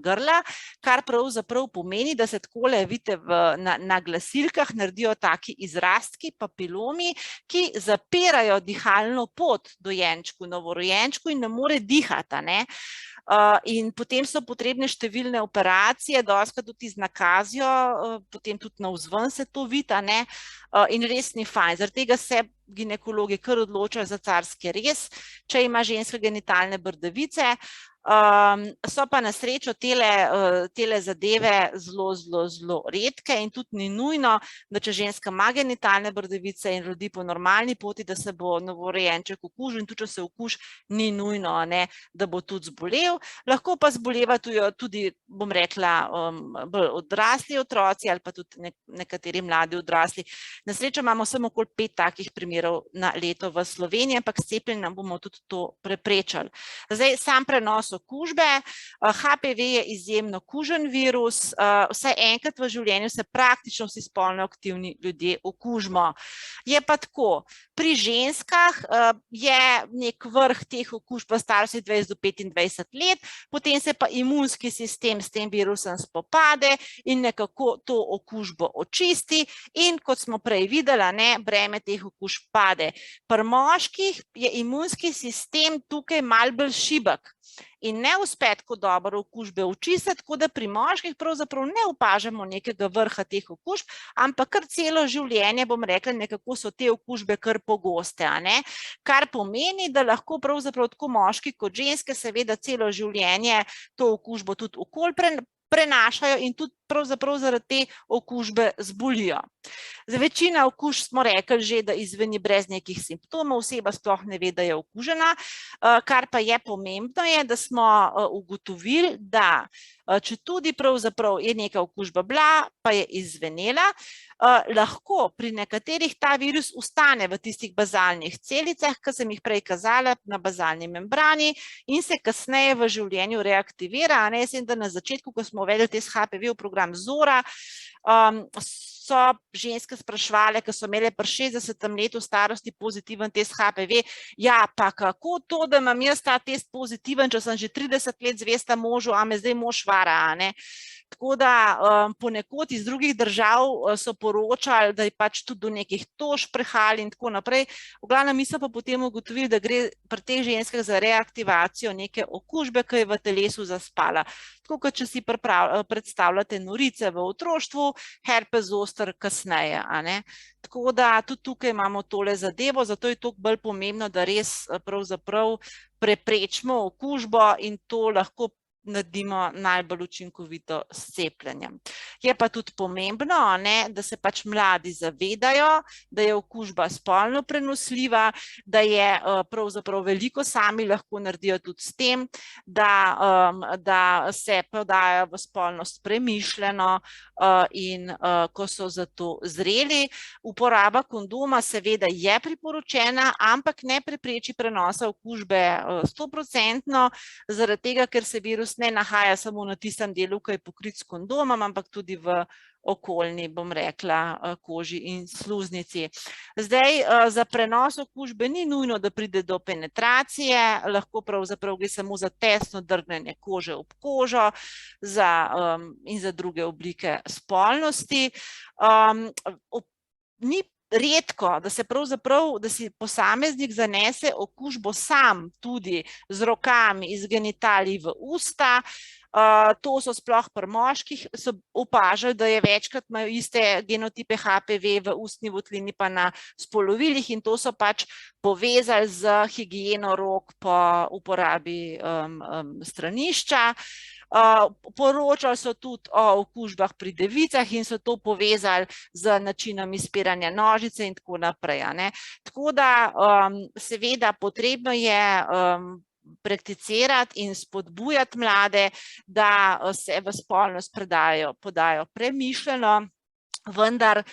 grla, kar pravzaprav pomeni, da se takole, vidite, na glasilkah naredijo taki izrastki, papilomi, ki zapirajo dihalno pot dojenčku, novorojenčku in ne more dihati, in potem so potrebne številne operacije, dostikrat tudi z nakazijo, potem tudi navzven se to vidi, in res ni fajn. Zaradi tega se ginekologi kar odločajo za carski rez, če ima ženska genitalne bradavice. So pa na srečo tele zadeve zelo redke in tudi ni nujno, da če ženska ima genitalne bradavice in rodi po normalni poti, da se bo novorojenček okužil, in tudi če se okuži, ni nujno, da bo tudi zbolel. Lahko pa zbolevajo tudi, bom rekla, bolj odrasli otroci ali pa tudi nekateri mladi odrasli. Na srečo imamo samo okoli 5 takih primerov na leto v Sloveniji, ampak s cepljenjem bomo tudi to preprečili. Zdaj, sam prenos okužbe. HPV je izjemno kužen virus, vsaj enkrat v življenju se praktično vsi spolno aktivni ljudje okužimo. Je pa tako, pri ženskah je nek vrh teh okužb v starosti 20 do 25 let, potem se pa imunski sistem s tem virusom spopade in nekako to okužbo očisti in kot smo prej videli, breme teh okužb pade. Pri moških je imunski sistem tukaj malo bolj šibek in ne uspe tako dobro okužbe očistiti, tako da pri moških pravzaprav ne opažamo nekega vrha teh okužb, ampak kar celo življenje, bom rekla, nekako so te okužbe kar pogoste, kar pomeni, da lahko pravzaprav tako moški kot ženske seveda celo življenje to okužbo tudi okoli prenašajo in tudi pravzaprav zaradi te okužbe zbolijo. Za večina okužb smo rekli že, da izveni brez nekih simptomov, oseba sploh ne ve, da je okužena, kar pa je pomembno je, da smo ugotovili, da če tudi pravzaprav je neka okužba bila, pa je izvenela, lahko pri nekaterih ta virus ostane v tistih bazalnih celicah, ki sem jih prej kazala na bazalni membrani in se kasneje v življenju reaktivira. Jaz vem, da na začetku, ko smo uvedli test HPV v program Zora, so ženske spraševale, ki so imele pri 60 letu starosti pozitiven test HPV, ja, pa kako to, da imam jaz ta test pozitiven, če sem že 30 let zvesta možu, a me zdaj mož vara, Tako da ponekod iz drugih držav so poročali, da je pač tudi do nekih tožb prihajalo in tako naprej. V glavnem mi smo pa potem ugotovili, da gre pri teh ženskah za reaktivacijo neke okužbe, ki je v telesu zaspala. Tako kot če si predstavljate norice v otroštvu, herpes zoster kasneje. Tako da tudi tukaj imamo tole zadevo, zato je toliko bolj pomembno, da res pravzaprav preprečimo okužbo in to lahko naredimo najbolj učinkovito s cepljenjem. Je pa tudi pomembno, da se pač mladi zavedajo, da je okužba spolno prenosljiva, da je pravzaprav veliko sami lahko naredijo tudi s tem, da se podajo v spolnost premišljeno in ko so za to zreli. Uporaba kondoma seveda je priporočena, ampak ne prepreči prenosa okužbe 100%, zaradi tega, ker se virus ne nahaja samo na tistem delu, ki je pokrit s kondomom, ampak tudi v okoljni, bom rekla, koži in sluznici. Zdaj, za prenos okužbe ni nujno, da pride do penetracije, lahko pravzaprav gre samo za tesno drgnjenje kože ob kožo in za druge oblike spolnosti. Ni redko, da se pravzaprav, da si posameznik zanese okužbo sam tudi z rokami iz genitalij v usta. To so sploh pri moških, so opažali, da je večkrat imajo iste genotipe HPV v ustni votlini pa na spolovilih in to so pač povezali z higieno rok po uporabi stranišča. Poročali so tudi o okužbah pri devicah in so to povezali z načinom izpiranja nožice in tako naprej. Tako da seveda potrebno je prakticirati in spodbujati mlade, da se v spolnost podajo premišljeno, vendar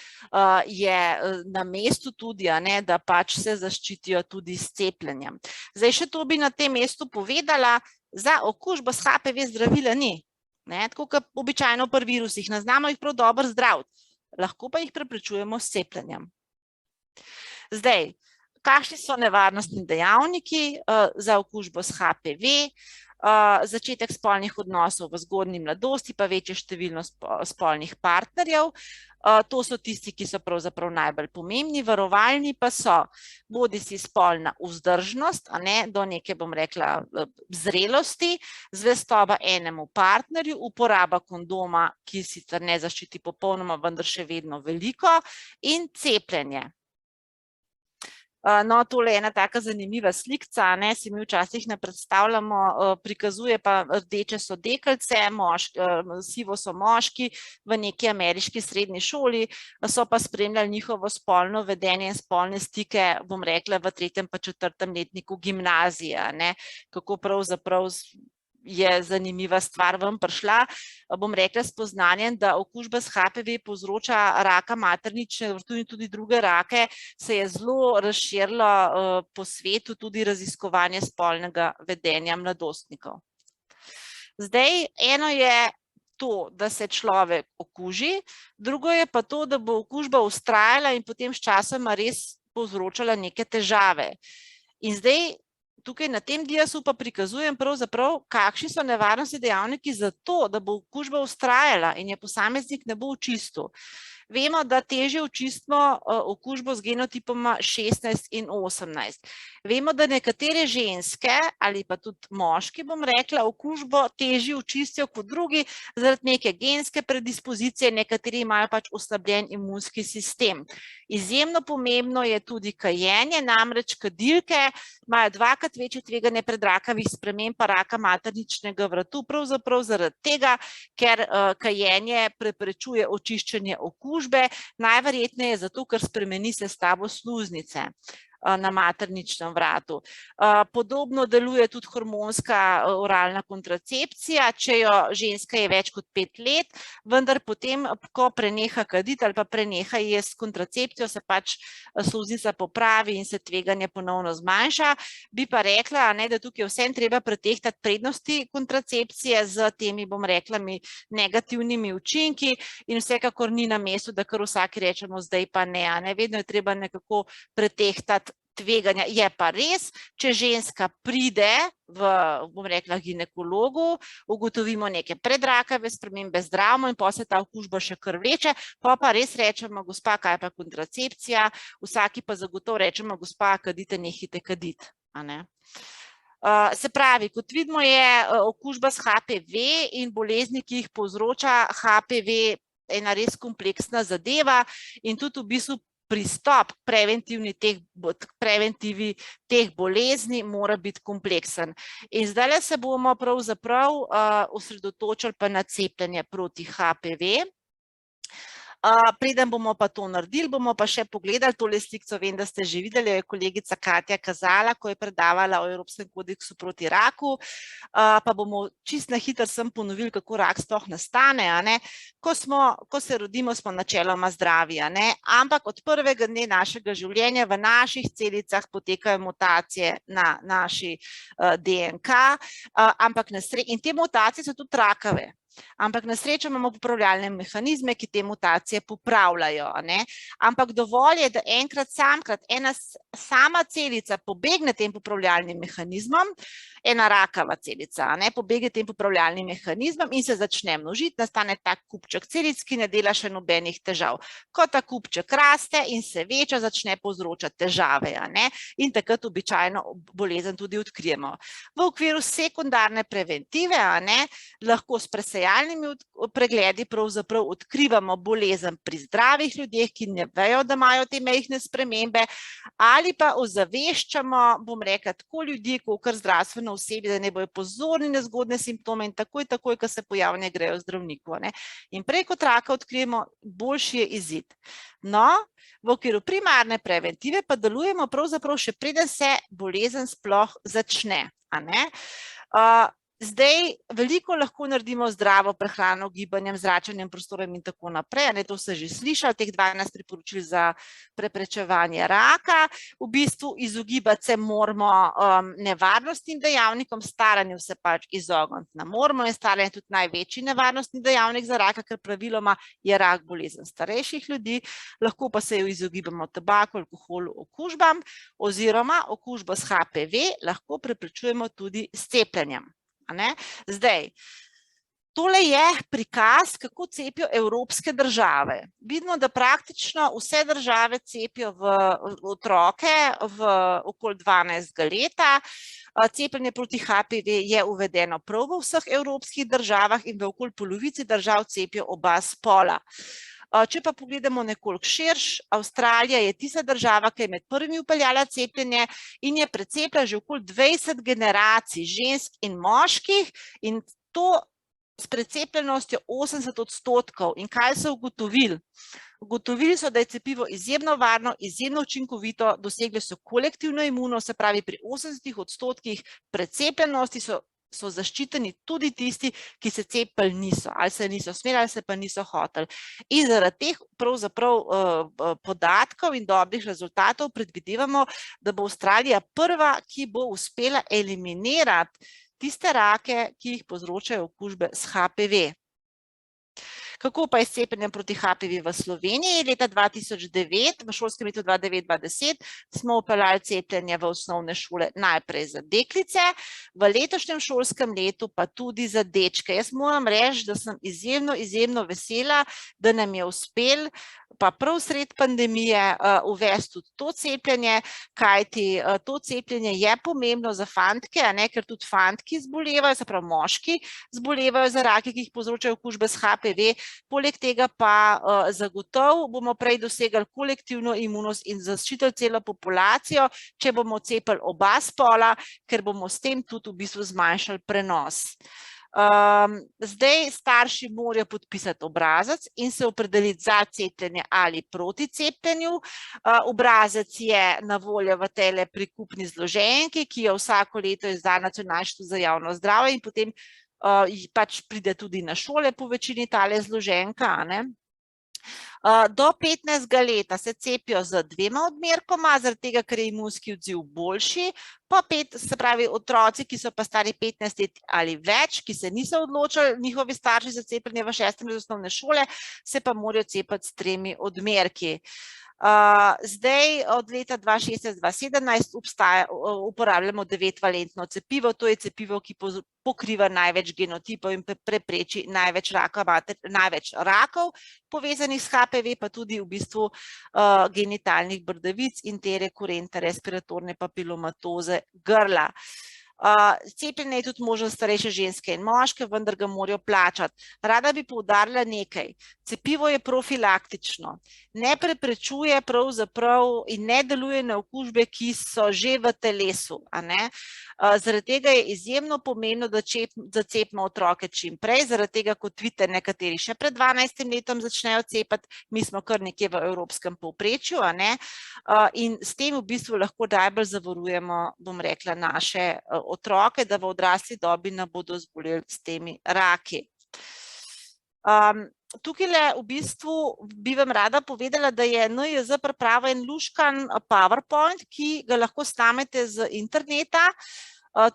je na mestu tudi, da pač se zaščitijo tudi s cepljenjem. Zdaj še to bi na tem mestu povedala, za okužbo s HPV zdravila ni. Tako kot običajno pri virusih, ne znamo jih prav dobro zdraviti, lahko pa jih preprečujemo s cepljenjem. Zdaj, kakšni so nevarnostni dejavniki za okužbo s HPV? Začetek spolnih odnosov v zgodnji mladosti, pa večje število spolnih partnerjev. To so tisti, ki so pravzaprav najbolj pomembni. Varovalni pa so bodisi spolna vzdržnost, do neke, bom rekla, zrelosti, zvestoba enemu partnerju, uporaba kondoma, ki sicer ne zaščiti popolnoma, vendar še vedno veliko, in cepljenje. No, tole je ena taka zanimiva slikca, si mi včasih ne predstavljamo, prikazuje pa rdeče so deklice, sivo so moški v neki ameriški srednji šoli, so pa spremljali njihovo spolno vedenje in spolne stike, bom rekla, v 3. pa 4. letniku gimnazije, kako pravzaprav je zanimiva stvar vam prišla, bom rekla s poznanjem, da okužba s HPV povzroča raka maternične vrtu in tudi druge rake, se je zelo razširilo po svetu tudi raziskovanje spolnega vedenja mladostnikov. Zdaj, eno je to, da se človek okuži, drugo je pa to, da bo okužba vztrajala in potem s časoma res povzročala neke težave. In zdaj, tukaj na tem diasu pa prikazujem pravzaprav, kakšni so nevarnosti dejavniki za to, da bo okužba vztrajala in je posameznik ne bo očistil. Vemo, da težje očistimo okužbo z genotipoma 16 in 18. Vemo, da nekatere ženske ali pa tudi moški, bom rekla, okužbo težje očistijo kot drugi zaradi neke genske predispozicije, nekateri imajo pač oslabljen imunski sistem. Izjemno pomembno je tudi kajenje, namreč kadilke imajo dvakrat večje tveganje predrakavih sprememb pa raka materničnega vratu, pravzaprav zaradi tega, ker kajenje preprečuje očiščenje okužbe, najverjetneje zato, ker spremeni sestavo sluznice na materničnem vratu. Podobno deluje tudi hormonska oralna kontracepcija, če jo ženska je več kot 5 let, vendar potem, ko preneha kaditi ali pa preneha jesti kontracepcijo, se pač sluznica popravi in se tveganje ponovno zmanjša. Bi pa rekla, da tukaj vsem treba pretehtati prednosti kontracepcije z temi, bom rekla, negativnimi učinki in vsekakor ni na mestu, da kar vsaki rečemo zdaj pa ne. Vedno je treba nekako pretehtati tveganja. Je pa res, če ženska pride v, bom rekla, ginekologu, ugotovimo neke predrakave spremembe zdravimo in potem se ta okužba še kar vleče, pa res rečemo, gospa, kaj pa kontracepcija, vsaki pa zagotovo rečemo, gospa, kadite, nehite kaditi. Se pravi, kot vidimo, je okužba s HPV in bolezni, ki jih povzroča HPV, ena res kompleksna zadeva in tudi v bistvu pristop k preventivi teh bolezni mora biti kompleksen. In zdaj se bomo pravzaprav osredotočili pa na cepljenje proti HPV. Preden bomo pa to naredili, bomo pa še pogledali tole slikco, vem, da ste že videli, je kolegica Katja kazala, ko je predavala o Evropskem kodeksu proti raku, pa bomo čisto na hitro sem ponovili, kako rak sploh nastane. Ko se rodimo, smo načeloma zdravi, ampak od prvega dne našega življenja v naših celicah potekajo mutacije na naši DNK, in te mutacije so tudi rakave. Ampak na srečo imamo popravljalne mehanizme, ki te mutacije popravljajo. Ampak dovolj je, da enkrat samkrat ena sama celica pobegne tem popravljalnim mehanizmom, ena rakava celica, pobegne tem popravljalnim mehanizmom in se začne množiti, nastane tak kupček celic, ki ne dela še nobenih težav. Ko ta kupček raste in se veča, začne povzročati težave. In takrat običajno bolezen tudi odkrijemo. V okviru sekundarne preventive lahko s presejalnimi pregledi pravzaprav odkrivamo bolezen pri zdravih ljudeh, ki ne vejo, da imajo te majhne spremembe, ali pa ozaveščamo, bom rekla, tako ljudi, kot zdravstveno osebi, da ne bojo pozorni na zgodne simptome in takoj, ko se pojavijo, ne grejo zdravniku. In prej kot raka odkrijemo, boljši je izid. No, v okviru primarne preventive pa delujemo pravzaprav še preden se bolezen sploh začne. Zdaj, veliko lahko naredimo zdravo prehrano, gibanjem, zračenjem, prostorom in tako naprej. To ste že slišali, teh 12 priporočil za preprečevanje raka. V bistvu izogibati se moramo nevarnostnim dejavnikom, staranju se pač izogniti ne moramo in staranje je tudi največji nevarnostni dejavnik za raka, ker praviloma je rak bolezen starejših ljudi, lahko pa se jo izogibamo tobaku, alkoholu, okužbam oziroma okužbo s HPV lahko preprečujemo tudi s cepljenjem. Zdaj, tole je prikaz, kako cepijo evropske države. Vidimo, da praktično vse države cepijo otroke v okoli 12 leta. Cepljenje proti HPV je uvedeno prav v vseh evropskih državah in v okoli polovici držav cepijo oba spola. Če pa pogledamo nekoliko širše, Avstralija je tista država, ki je med prvimi vpeljala cepljenje in je precepila že okoli 20 generacij žensk in moških in to s precepljenostjo 80%. In kaj so ugotovili? Ugotovili so, da je cepivo izjemno varno, izjemno učinkovito, dosegli so kolektivno imunost, se pravi pri 80% precepljenosti so zaščiteni tudi tisti, ki se cepili niso, ali se niso smeli, ali se pa niso hoteli. In zaradi teh pravzaprav podatkov in dobrih rezultatov predvidevamo, da bo Avstralija prva, ki bo uspela eliminirati tiste rake, ki jih povzročajo okužbe s HPV. Kako pa je s cepljenjem proti HPV v Sloveniji? Leta 2009, v šolskem letu 2009-2010, smo vpeljali cepljenje v osnovne šole najprej za deklice, v letošnjem šolskem letu pa tudi za dečke. Jaz moram reči, da sem izjemno vesela, da nam je uspelo pa prav sred pandemije uvesti tudi to cepljenje, kajti to cepljenje je pomembno za fantke, ker tudi fantki zbolevajo, se pravi moški zbolevajo za rake, ki jih povzročajo okužbe s HPV. Poleg tega pa zagotovo bomo prej dosegli kolektivno imunost in zaščitili celo populacijo, če bomo cepili oba spola, ker bomo s tem tudi v bistvu zmanjšali prenos. Zdaj starši morajo podpisati obrazec in se opredeliti za cepljenje ali proti cepljenju. Obrazec je na voljo v tejle prikupni zloženki, ki jo vsako leto izda Nacionalni inštitut za javno zdravje in potem pač pride tudi na šole po večini tale zloženka. Do 15. leta se cepijo z 2 odmerkoma, zaradi tega, ker je imunski odziv boljši. Se pravi, otroci, ki so pa stari 15 let ali več, ki se niso odločili, njihovi starši za cepljenje v 6. razredu osnovne šole, se pa morajo cepiti s 3 odmerki. Zdaj od leta 2016-2017 uporabljamo 9-valentno cepivo, to je cepivo, ki pokriva največ genotipov in prepreči največ rakov povezanih s HPV, pa tudi v bistvu genitalnih bradavic in te rekurentne respiratorne papilomatoze grla. Cepljenje je tudi možno starejše ženske in moške, vendar ga morajo plačati. Rada bi poudarila nekaj. Cepivo je profilaktično, ne preprečuje pravzaprav in ne deluje na okužbe, ki so že v telesu. Zaradi tega je izjemno pomembno, da cepimo otroke čim prej, zaradi tega, kot vidite, nekateri še pred 12 letom začnejo cepiti, mi smo kar nekje v evropskem povprečju, in s tem v bistvu lahko najbolj zavarujemo, bom rekla, naše otroke, da v odrasli dobi ne bodo zboleli s temi raki. Tukaj v bistvu bi vam rada povedala, da je NIJZ pripravil en luškan PowerPoint, ki ga lahko snamete z interneta.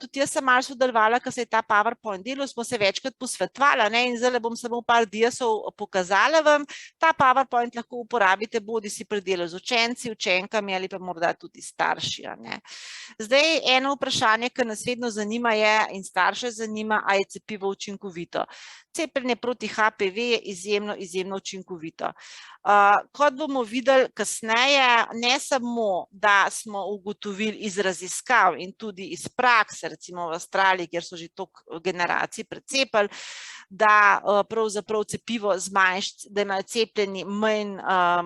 Tudi jaz sem malo sodelovala, ko se je ta PowerPoint delal, smo se večkrat posvetovali in zdaj bom samo par diasov pokazala vam. Ta PowerPoint lahko uporabite bodi si pri delu z učenci, učenkami ali pa morda tudi starši. Zdaj eno vprašanje, ki nas vedno zanima je in starše zanima, a je cepivo učinkovito. Cepljenje proti HPV je izjemno učinkovito. Kot bomo videli kasneje, ne samo, da smo ugotovili iz raziskav in tudi iz prakse, recimo v Avstraliji, kjer so že toliko generacij precepili, da pravzaprav cepivo zmanjša, da imajo cepljeni manj,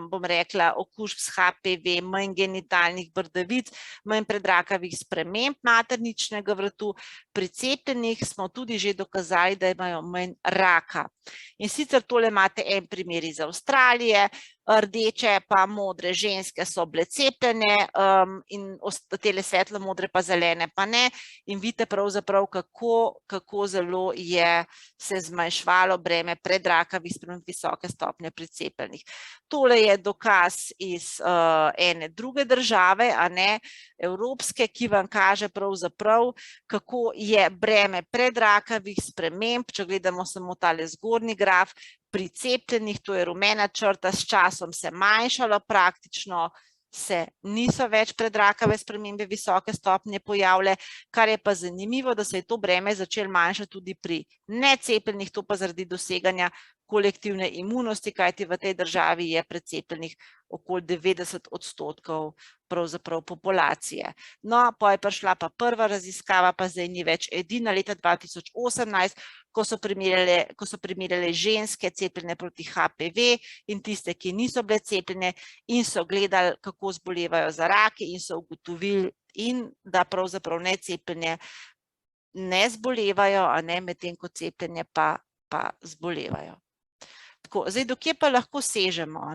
bom rekla, okužb s HPV, manj genitalnih bradavic, manj predrakavih sprememb materničnega vratu. Pri cepljenih smo tudi že dokazali, da imajo manj raka. In sicer tole imate en primer iz Avstralije, rdeče pa modre ženske so bile cepljene in tele svetlo modre pa zelene pa ne. In vidite pravzaprav, kako zelo je se zmanjševalo breme predrakavih sprememb visoke stopnje pri cepljenih. Tole je dokaz iz ene druge države, evropske, ki vam kaže pravzaprav, kako je breme predrakavih sprememb, če gledamo samo tale zgornji graf, pri cepljenih, to je rumena črta, s časom se manjšalo, praktično se niso več predrakave spremembe visoke stopnje pojavile, kar je pa zanimivo, da se je to breme začelo manjšati tudi pri necepljenih, to pa zaradi doseganja kolektivne imunosti, kajti v tej državi je precepljenih okoli 90% pravzaprav populacije. No, pa je prišla pa prva raziskava, pa zdaj ni več edina, leta 2018, ko so primerjali ženske cepljene proti HPV in tiste, ki niso bile cepljene in so gledali, kako zbolevajo za raki in so ugotovili, da pravzaprav necepljenje ne zbolevajo, medtem ko cepljenje pa zbolevajo. Zdaj, dokje pa lahko sežemo?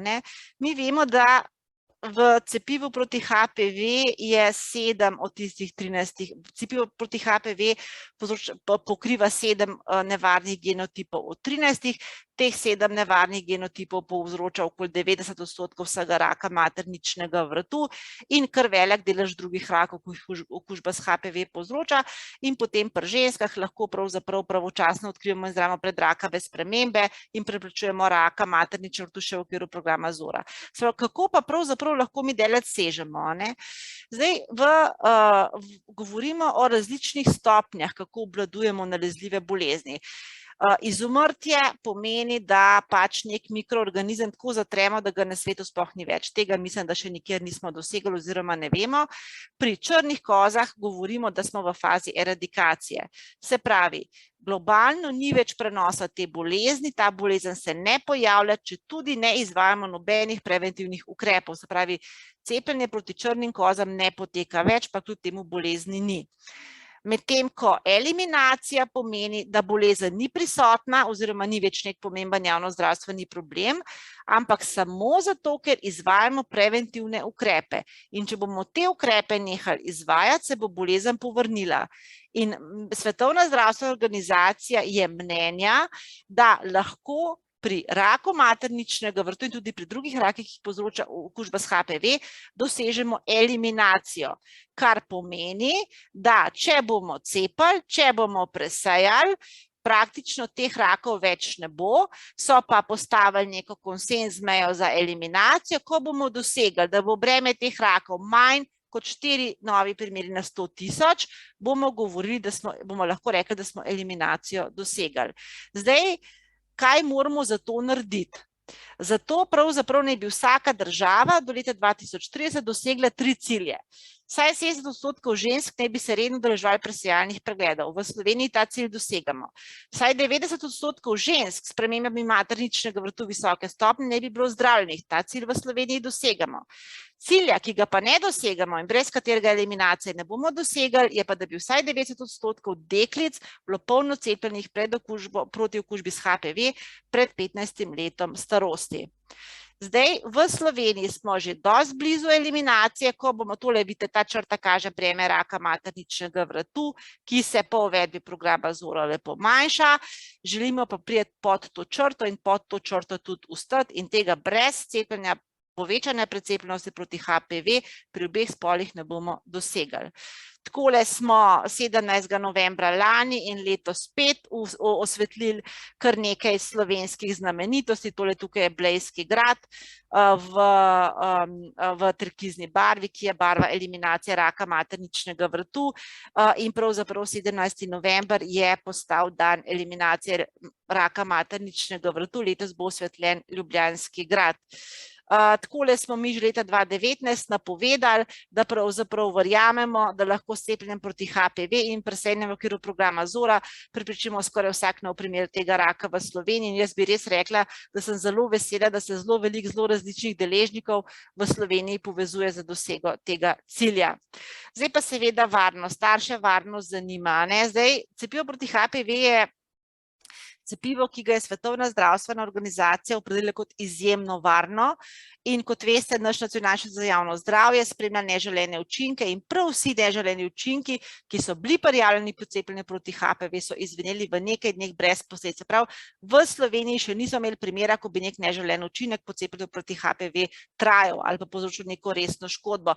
Mi vemo, da v cepivu proti HPV je 7 od tistih 13, cepivo proti HPV pokriva 7 nevarnih genotipov od 13, Teh 7 nevarnih genotipov povzroča okoli 90% vsega raka materničnega vratu in kar velik delež drugih rakov, ki jih okužba s HPV povzroča, in potem pri ženskah lahko pravzaprav pravočasno odkrijemo in zdravimo predrakave spremembe in preprečujemo raka materničnega vrtu še v okviru programa Zora. Kako pa pravzaprav lahko mi daleč sežemo, ne? Zdaj, govorimo o različnih stopnjah, kako obvladujemo nalezljive bolezni. Izumrtje pomeni, da pač nek mikroorganizem tako zatremo, da ga na svetu sploh ni več. Tega mislim, da še nikjer nismo dosegli oziroma ne vemo. Pri črnih kozah govorimo, da smo v fazi eradikacije. Se pravi, globalno ni več prenosa te bolezni, ta bolezen se ne pojavlja, če tudi ne izvajamo nobenih preventivnih ukrepov. Se pravi, cepljenje proti črnim kozam ne poteka več, pa kljub temu bolezni ni. Medtem ko eliminacija pomeni, da bolezen ni prisotna oziroma ni več nek pomemben javnozdravstveni problem, ampak samo zato, ker izvajamo preventivne ukrepe. In če bomo te ukrepe nehali izvajati, se bo bolezen povrnila. In Svetovna zdravstvena organizacija je mnenja, da lahko pri raku materničnega vrtu in tudi pri drugih rakih, ki povzroča okužba s HPV, dosežemo eliminacijo, kar pomeni, da če bomo cepili, če bomo presejali, praktično teh rakov več ne bo, so pa postavili neko konsenz mejo za eliminacijo, ko bomo dosegli, da bo breme teh rakov manj kot 4 novi primeri na 100 000, bomo lahko rekli, da smo eliminacijo dosegli. Zdaj, kaj moramo za to narediti? Zato pravzaprav naj bi vsaka država do leta 2030 dosegla 3 cilje. Vsaj 70% žensk naj bi se redno udeleževalo presejalnih pregledov. V Sloveniji ta cilj dosegamo. Vsaj 90% žensk s spremembami materničnega vrtu visoke stopnje naj bi bilo zdravljenih. Ta cilj v Sloveniji dosegamo. Cilja, ki ga pa ne dosegamo in brez katerega eliminacije ne bomo dosegli, je pa, da bi vsaj 90% deklic bilo polno cepljenih proti okužbi s HPV pred 15 letom starosti. Zdaj, v Sloveniji smo že dosti blizu eliminacije, ko bomo tole, vidite, ta črta kaže breme raka materničnega vratu, ki se po uvedbi programa Zora lepo manjša. Želimo pa priti pod to črto in pod to črto tudi ostati in tega brez cepljenja, povečanja precepljenosti proti HPV pri obeh spolih ne bomo dosegli. Takole smo 17. novembra lani in letos spet osvetlili kar nekaj slovenskih znamenitosti. Tole tukaj je Blejski grad v turkizni barvi, ki je barva eliminacije raka materničnega vrtu, in pravzaprav 17. november je postal dan eliminacije raka materničnega vrtu. Letos bo osvetljen Ljubljanski grad. Takole smo mi že leta 2019 napovedali, da pravzaprav verjamemo, da lahko s cepljenjem proti HPV in presejanjem v okviru programa Zora preprečimo skoraj vsak nov primer tega raka v Sloveniji. In jaz bi res rekla, da sem zelo vesela, da se zelo veliko zelo različnih deležnikov v Sloveniji povezuje za dosego tega cilja. Zdaj pa seveda varnost, starše varnost zanima. Zdaj, cepivo proti HPV je cepivo, ki ga je Svetovna zdravstvena organizacija opredelila kot izjemno varno. In kot veste, naš Nacionalni inštitut za javno zdravje spremlja neželene učinke in prav vsi neželeni učinki, ki so bili prijavljeni pri cepljenju proti HPV, so izveneli v nekaj dneh brez posledic. Prav v Sloveniji še nismo imeli primera, ko bi nek neželen učinek po cepljenju proti HPV trajal ali pa povzročil neko resno škodo.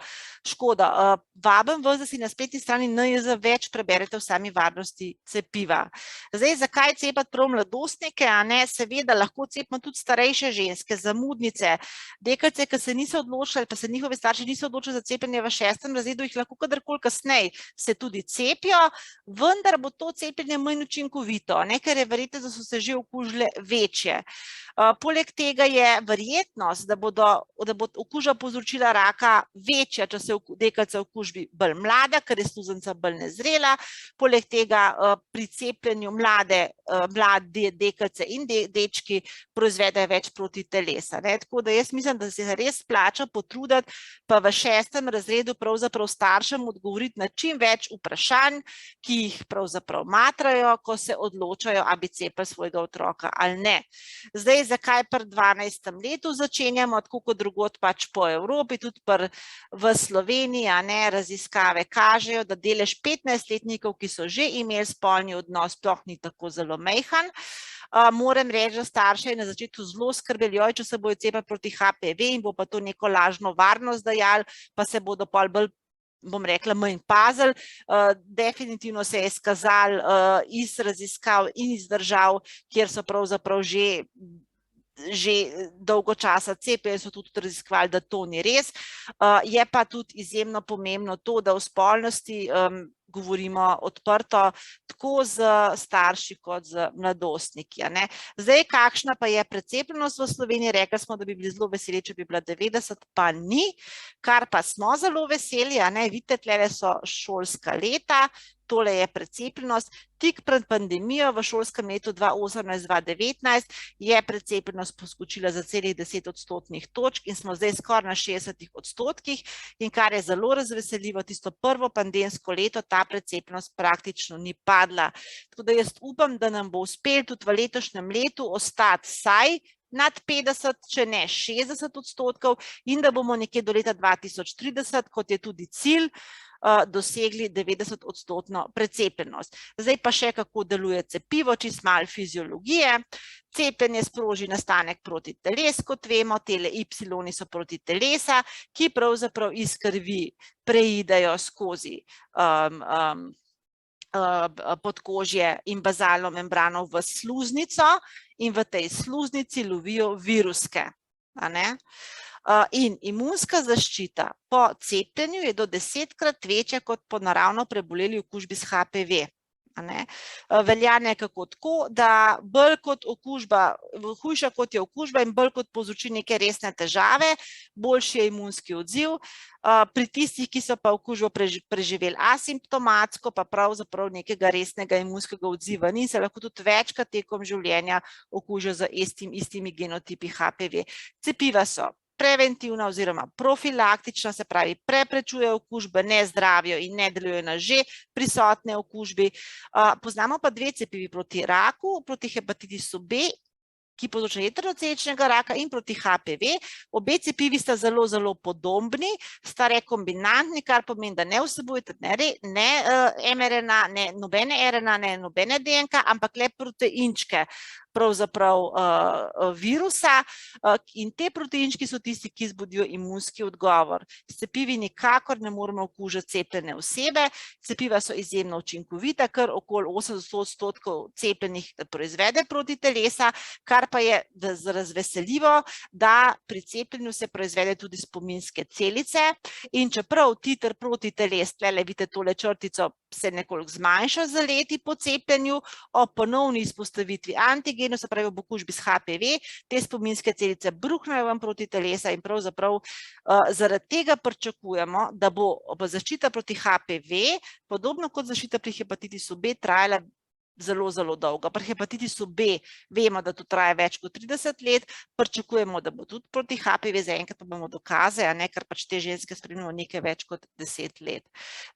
Vabim vas, da si na spletni strani NIJZ več preberete o sami varnosti cepiva. Zdaj, zakaj cepiti prav mladostnike? Seveda lahko cepimo tudi starejše ženske, zamudnice, deklice, ki se niso odločili, pa se njihovi starši niso odločili za cepljenje v 6. razredu, jih lahko kadarkoli kasneje se tudi cepijo, vendar bo to cepljenje manj učinkovito, ker je verjetnost, da so se že okužile, večje. Poleg tega je verjetnost, da bo okužba povzročila raka večja, če se deklica okuži bolj mlada, ker je sluznica bolj nezrela. Poleg tega pri cepljenju mlade deklice in dečki proizvedejo več protitelesa. Tako da jaz mislim, da se res splača potruditi, pa v 6. razredu pravzaprav staršem odgovoriti na čim več vprašanj, ki jih pravzaprav matrajo, ko se odločajo, ali bi cepili svojega otroka ali ne. Zdaj, zakaj pri 12. letu začenjamo, tako kot drugod pač po Evropi, tudi v Sloveniji, raziskave kažejo, da delež 15-letnikov, ki so že imeli spolni odnos, sploh ni tako zelo majhen. Moram reči, da starše je na začetku zelo skrbeli, če se bojo cepili proti HPV in bo pa to neko lažno varnost dajali, pa se bodo pol bolj, bom rekla, manj pazili. Definitivno se je izkazalo iz raziskav in iz držav, kjer so pravzaprav že dolgo časa cepijo in so tudi raziskovali, da to ni res. Je pa tudi izjemno pomembno to, da v spolnosti govorimo odprto tako z starši kot z mladostniki. Zdaj, kakšna pa je precepljenost v Sloveniji? Rekli smo, da bi bili zelo veseli, če bi bila 90, pa ni. Kar pa smo zelo veseli, vidite, tlele so šolska leta, tole je precepljenost. Tik pred pandemijo v šolskem letu 2018-2019 je precepljenost poskočila za celih 10 odstotnih točk in smo zdaj skoraj na 60 odstotkih. In kar je zelo razveseljivo, tisto prvo pandemsko leto ta precepljenost praktično ni padla. Tako da jaz upam, da nam bo uspelo tudi v letošnjem letu ostati vsaj nad 50, če ne 60 odstotkov in da bomo nekje do leta 2030, kot je tudi cilj, dosegli 90 odstotno precepljenost. Zdaj pa še kako deluje cepivo, čisto malo fiziologije. Cepljenje sproži nastanek protiteles, kot vemo, tele Y so protitelesa, ki pravzaprav iz krvi preidejo skozi podkožje in bazalno membrano v sluznico in v tej sluznici lovijo viruske. In imunska zaščita po cepljenju je do 10-krat večja kot po naravno preboleli okužbi s HPV. Velja nekako tako, da bolj kot okužba, hujša kot je okužba in bolj kot povzroči neke resne težave, boljši je imunski odziv. Pri tistih, ki so pa okužbo preživeli asimptomatsko, pa pravzaprav nekega resnega imunskega odziva ni, se lahko tudi večkrat tekom življenja okužijo z istimi genotipi HPV. Cepiva so preventivna oziroma profilaktična, se pravi preprečujejo okužbe, ne zdravijo in ne delujejo na že prisotne okužbi. Poznamo pa dve cepivi proti raku, proti hepatitisu B, ki povzroča jetroceličnega raka, in proti HPV. Obe cepivi sta zelo, zelo podobni, sta rekombinantni, kar pomeni, da ne vsebujete ne mRNA, ne nobene RNA, ne nobene DNK, ampak le proteinčke pravzaprav virusa, in te proteinčki so tisti, ki zbudijo imunski odgovor. S cepivi nikakor ne moramo okužiti cepljene osebe, cepiva so izjemno učinkovita, kar okoli 80% cepljenih proizvede protitelesa, kar pa je razveseljivo, da pri cepljenju se proizvede tudi spominske celice, in čeprav titer protiteles, tlele vidite tole črtico, se nekoliko zmanjša z leti po cepljenju, ob ponovni izpostavitvi antigenov, se pravi ob okužbi s HPV, te spominske celice bruhnejo vam protitelesa in pravzaprav zaradi tega pričakujemo, da bo zaščita proti HPV, podobno kot zaščita pri hepatitisu B, trajala zelo, zelo dolgo. Pri hepatitisu B vemo, da to traja več kot 30 let, pričakujemo, da bo tudi proti HPV, zaenkrat pa bomo dokaze, ker pač te ženske spremljamo nekaj več kot 10 let.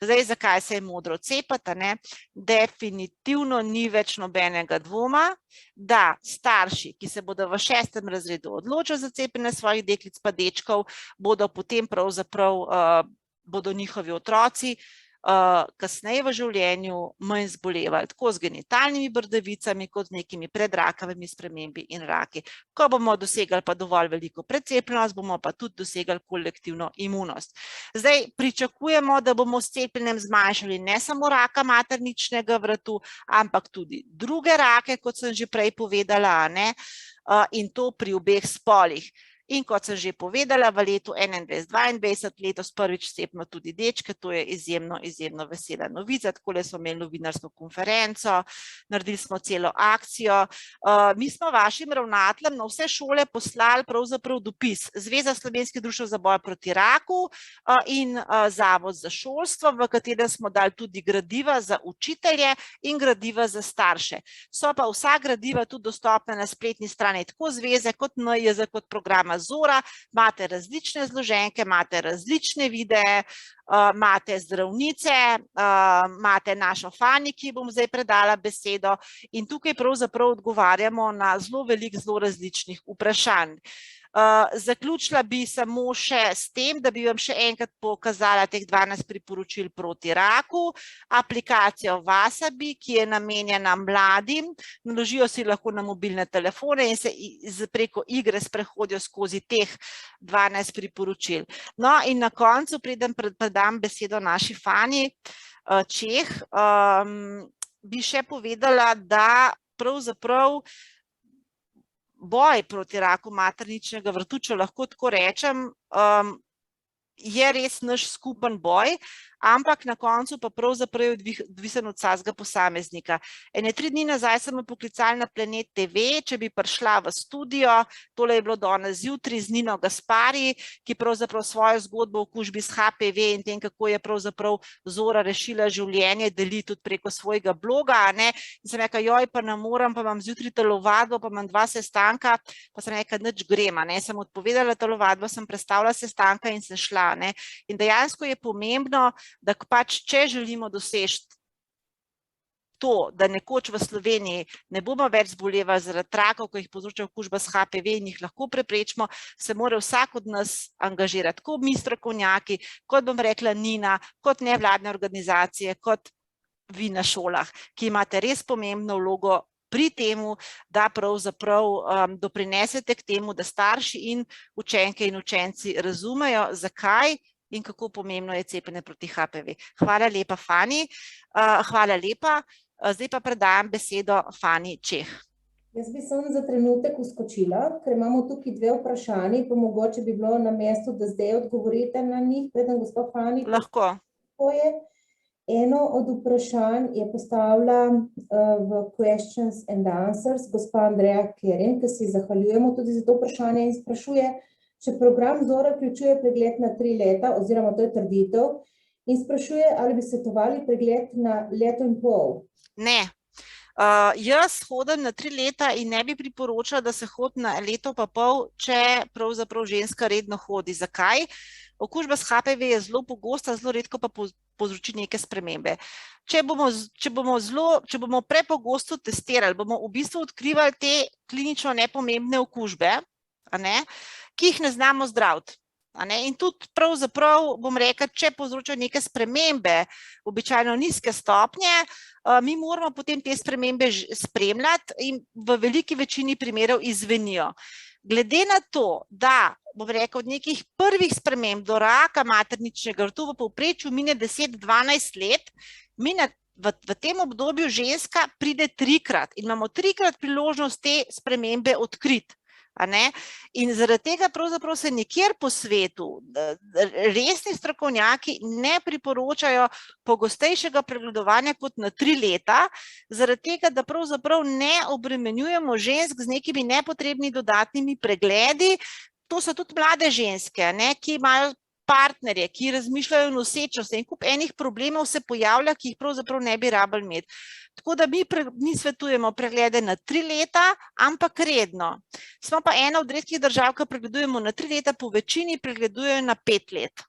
Zdaj, zakaj se je modro cepiti? Definitivno ni več nobenega dvoma, da starši, ki se bodo v 6. razredu odločili za cepljenje svojih deklic pa dečkov, bodo potem pravzaprav, bodo njihovi otroci kasneje v življenju manj zbolevali, tako z genitalnimi brdavicami, kot z nekimi predrakavimi spremembi in raki. Ko bomo dosegali pa dovolj veliko precepljenost, bomo pa tudi dosegali kolektivno imunost. Zdaj, pričakujemo, da bomo s cepljenjem zmanjšali ne samo raka materničnega vratu, ampak tudi druge rake, kot sem že prej povedala, in to pri obeh spolih. In kot sem že povedala, v letu 2021-2022 letos prvič cepimo tudi dečke, to je izjemno, izjemno vesela novica. Takole smo imeli novinarsko konferenco, naredili smo celo akcijo. Mi smo vašim ravnateljem na vse šole poslali pravzaprav dopis Zveza slovenskih društev za boj proti raku in Zavod za šolstvo, v katerem smo dali tudi gradiva za učitelje in gradiva za starše. So pa vsa gradiva tudi dostopna na spletni strani tako Zveze kot NIJZ kot programa Zora, imate različne zloženke, imate različne videe, imate zdravnice, imate našo Fani, ki bom zdaj predala besedo, in tukaj pravzaprav odgovarjamo na zelo veliko, zelo različnih vprašanj. Zaključila bi samo še s tem, da bi vam še enkrat pokazala teh 12 priporočil proti raku, aplikacijo Wasabi, ki je namenjena mladim, naložijo si lahko na mobilne telefone in se preko igre sprehodijo skozi teh 12 priporočil. No in na koncu, preden predam besedo naši Fani Čeh, bi še povedala, da pravzaprav boj proti raku materničnega vrtu, če lahko tako rečem, je res naš skupen boj, ampak na koncu pa pravzaprav je odvisen od vsakega posameznika. Ene 3 dni nazaj sem me poklicala na Planet TV, če bi prišla v studio, tole je bilo danes zjutraj z Nino Gaspari, ki pravzaprav svojo zgodbo o okužbi s HPV in tem, kako je pravzaprav Zora rešila življenje, deli tudi preko svojega bloga, ne. In sem rekla, joj, pa ne morem, pa imam zjutraj telovadbo, pa imam 2 sestanka, pa sem rekla, nič grema, ne. Sem odpovedala telovadbo, sem prestavila sestanka in sem šla, ne. In dejansko je pomembno, da pač, če želimo doseči to, da nekoč v Sloveniji ne bomo več zbolevali zaradi rakov, ko jih povzroča okužba s HPV in jih lahko preprečimo, se mora vsak od nas angažirati, tako mi strokovnjaki, kot bom rekla Nina, kot nevladne organizacije, kot vi na šolah, ki imate res pomembno vlogo pri temu, da pravzaprav doprinesete k temu, da starši in učenke in učenci razumejo, zakaj in kako pomembno je cepljenje proti HPV. Hvala lepa, Fani. Hvala lepa. Zdaj pa predajam besedo Fani Čeh. Jaz bi samo za trenutek uskočila, ker imamo tukaj 2 vprašanji, pa mogoče bi bilo na mestu, da zdaj odgovorite na njih, preden gospa Fani. Lahko. Eno od vprašanj je postavila v Questions and Answers gospa Andreja Kerin, ki si zahvaljujemo tudi za to vprašanje in sprašuje, če program Zora vključuje pregled na 3 leta, oziroma to je trditev, in sprašuje, ali bi svetovali pregled na 1,5 leta. Ne. Jaz hodim na 3 leta in ne bi priporočala, da se hodi na 1,5 leta, če pravzaprav ženska redno hodi. Zakaj? Okužba s HPV je zelo pogosta, zelo redko pa povzroči neke spremembe. Če bomo prepogosto testirali, bomo v bistvu odkrivali te klinično nepomembne okužbe, ki jih ne znamo zdraviti. In tudi pravzaprav, bom rekla, če povzročajo neke spremembe, običajno nizke stopnje, mi moramo potem te spremembe spremljati in v veliki večini primerov izzvenijo. Glede na to, da, bom rekla, od nekih prvih sprememb do raka materničnega vrtu v povprečju mine 10-12 let, v tem obdobju ženska pride 3-krat in imamo 3-krat priložnost te spremembe odkriti. In zaradi tega pravzaprav se nikjer po svetu resni strokovnjaki ne priporočajo pogostejšega pregledovanja kot na 3 leta, zaradi tega, da pravzaprav ne obremenjujemo žensk z nekimi nepotrebnimi dodatnimi pregledi. To so tudi mlade ženske, ki imajo partnerje, ki razmišljajo o nosečnosti in kup enih problemov se pojavlja, ki jih pravzaprav ne bi rabili imeti. Tako da mi svetujemo preglede na 3 leta, ampak redno. Smo pa ena od redkih držav, ki pregledujemo na 3 leta, po večini pregledujejo na 5 let.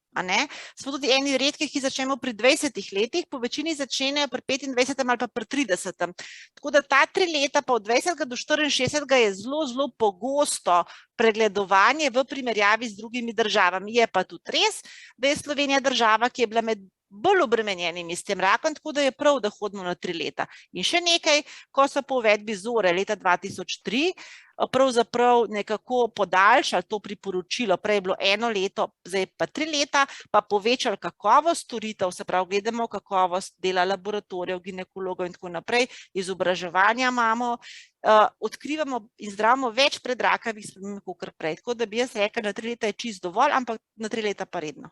Smo tudi eni redkih, ki začnemo pri 20 letih, po večini začnejo pri 25 ali pa pri 30. Tako da ta 3 leta pa od 20 do 64 je zelo, zelo pogosto pregledovanje v primerjavi z drugimi državami. Je pa tudi res, da je Slovenija država, ki je bila med bolj obremenjenimi s tem rakom, tako da je prav, da hodimo na 3 leta. In še nekaj, ko so po uvedbi Zore leta 2003 pravzaprav nekako podaljšali to priporočilo, prej je bilo 1 leto, zdaj pa 3 leta, pa povečali kakovost storitev, se pravi, gledamo kakovost dela laboratorijev, ginekologov in tako naprej, izobraževanja imamo, odkrivamo in zdravimo več predrakavih sprememb kot prej. Tako da bi jaz rekla, na 3 leta je čisto dovolj, ampak na 3 leta pa redno.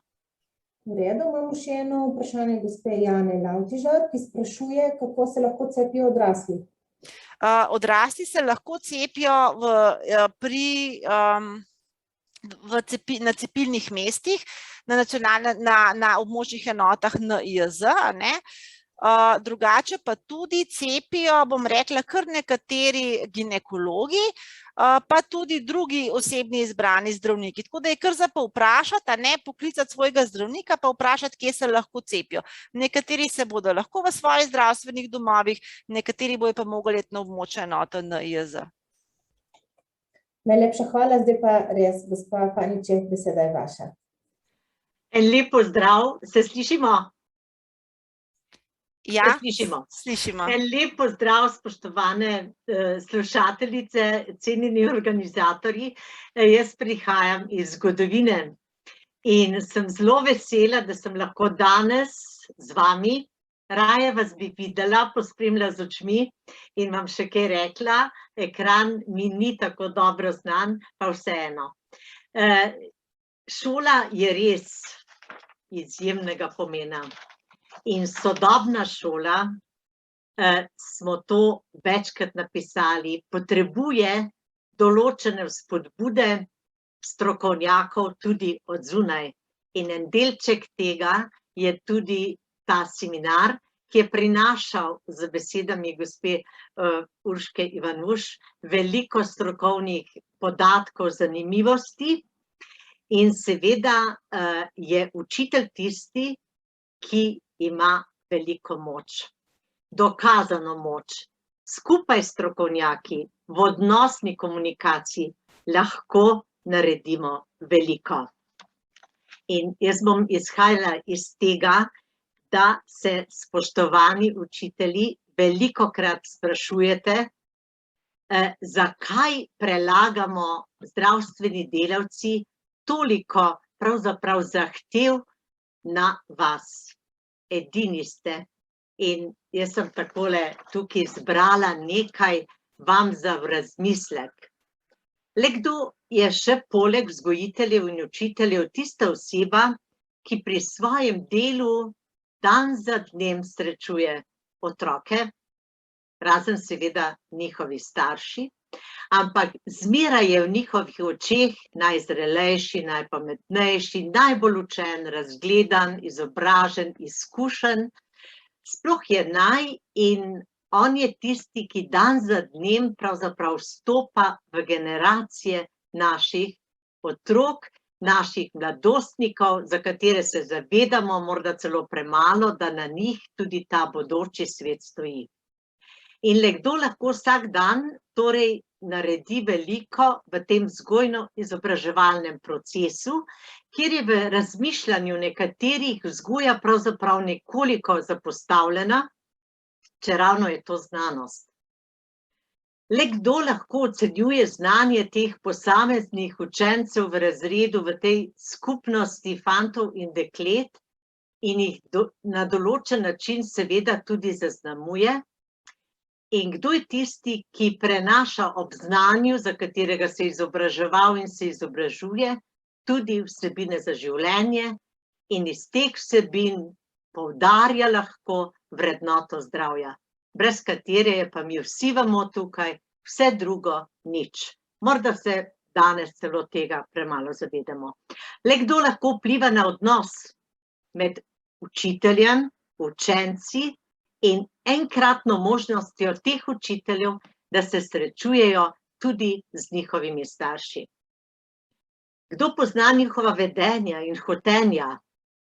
V redu, imamo še eno vprašanje gospe Jane Lavtižar, ki sprašuje, kako se lahko cepijo odrasli. Odrasli se lahko cepijo na cepilnih mestih, na območnih enotah NIJZ, drugače pa tudi cepijo, bom rekla, kar nekateri ginekologi, pa tudi drugi osebni izbrani zdravniki. Tako da je kar za povprašati, poklicati svojega zdravnika, pa vprašati, kje se lahko cepijo. Nekateri se bodo lahko v svojih zdravstvenih domovih, nekateri bojo pa mogli iti na območje enoto NIJZ. Najlepša hvala, zdaj pa res, gospa Faniček, beseda je vaša. En lep pozdrav, se slišimo? Ja, slišimo. Slišimo. En lep pozdrav, spoštovane slušateljice, cenjeni organizatorji. Jaz prihajam iz zgodovine in sem zelo vesela, da sem lahko danes z vami. Raje vas bi videla, pospremila z očmi in vam še kaj rekla. Ekran mi ni tako dobro znan, pa vseeno. Šola je res izjemnega pomena. In sodobna šola, smo to večkrat napisali, potrebuje določene vzpodbude strokovnjakov tudi od zunaj. In en delček tega je tudi ta seminar, ki je prinašal z besedami gospe Urške Ivanuš veliko strokovnih podatkov, zanimivosti. In seveda je učitelj tisti, ki ima veliko moč, dokazano moč. Skupaj s strokovnjaki v odnosni komunikaciji lahko naredimo veliko. In jaz bom izhajala iz tega, da se spoštovani učitelji velikokrat sprašujete, zakaj prelagamo zdravstveni delavci toliko pravzaprav zahtev na vas. Edini ste. In jaz sem takole tukaj izbrala nekaj vam za v razmislek. Le kdo je še poleg vzgojiteljev in učiteljev tista oseba, ki pri svojem delu dan za dnem srečuje otroke, razen seveda njihovi starši, ampak zmeraj je v njihovih očeh najzrelejši, najpametnejši, najbolj učen, razgledan, izobražen, izkušen. Sploh je in on je tisti, ki dan za dnem pravzaprav vstopa v generacije naših otrok, naših mladostnikov, za katere se zavedamo, morda celo premalo, da na njih tudi ta bodoči svet stoji. In le kdo lahko vsak dan torej naredi veliko v tem vzgojno-izobraževalnem procesu, kjer je v razmišljanju nekaterih vzgoja pravzaprav nekoliko zapostavljena, čeravno je to znanost. Le kdo lahko ocenjuje znanje teh posameznih učencev v razredu, v tej skupnosti fantov in deklet in jih na določen način seveda tudi zaznamuje? In kdo je tisti, ki prenaša ob znanju, za katerega se je izobraževal in se izobražuje, tudi vsebine za življenje in iz teh vsebin poudarja lahko vrednoto zdravja, brez katere je pa mi vsi vemo tukaj, vse drugo nič. Morda se danes celo tega premalo zavedamo. Le kdo lahko vpliva na odnos med učiteljem, učenci in enkratno možnostjo teh učiteljev, da se srečujejo tudi z njihovimi starši. Kdo pozna njihova vedenja in hotenja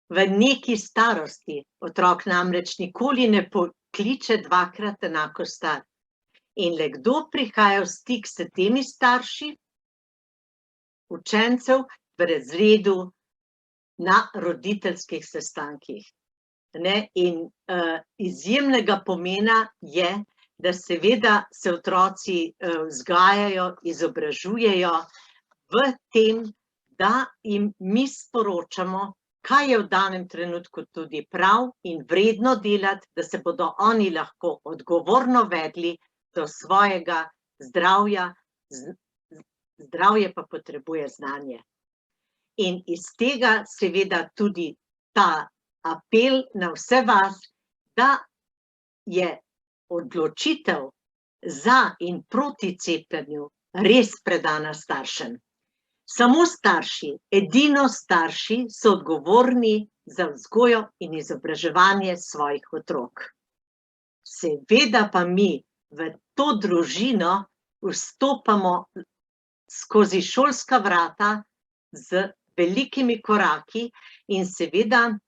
v neki starosti? Otrok namreč nikoli ne pokliče dvakrat enako star. In le kdo prihaja v stik s temi starši učencev v razredu na roditeljskih sestankih? In izjemnega pomena je, da seveda se otroci vzgajajo, izobražujejo v tem, da jim mi sporočamo, kaj je v danem trenutku tudi prav in vredno delati, da se bodo oni lahko odgovorno vedli do svojega zdravja, zdravje pa potrebuje znanje. In iz tega seveda tudi ta apel na vse vas, da je odločitev za in proti cepljenju res predana staršem. Samo starši, edino starši so odgovorni za vzgojo in izobraževanje svojih otrok. Seveda pa mi v to družino vstopamo skozi šolska vrata z velikimi koraki in seveda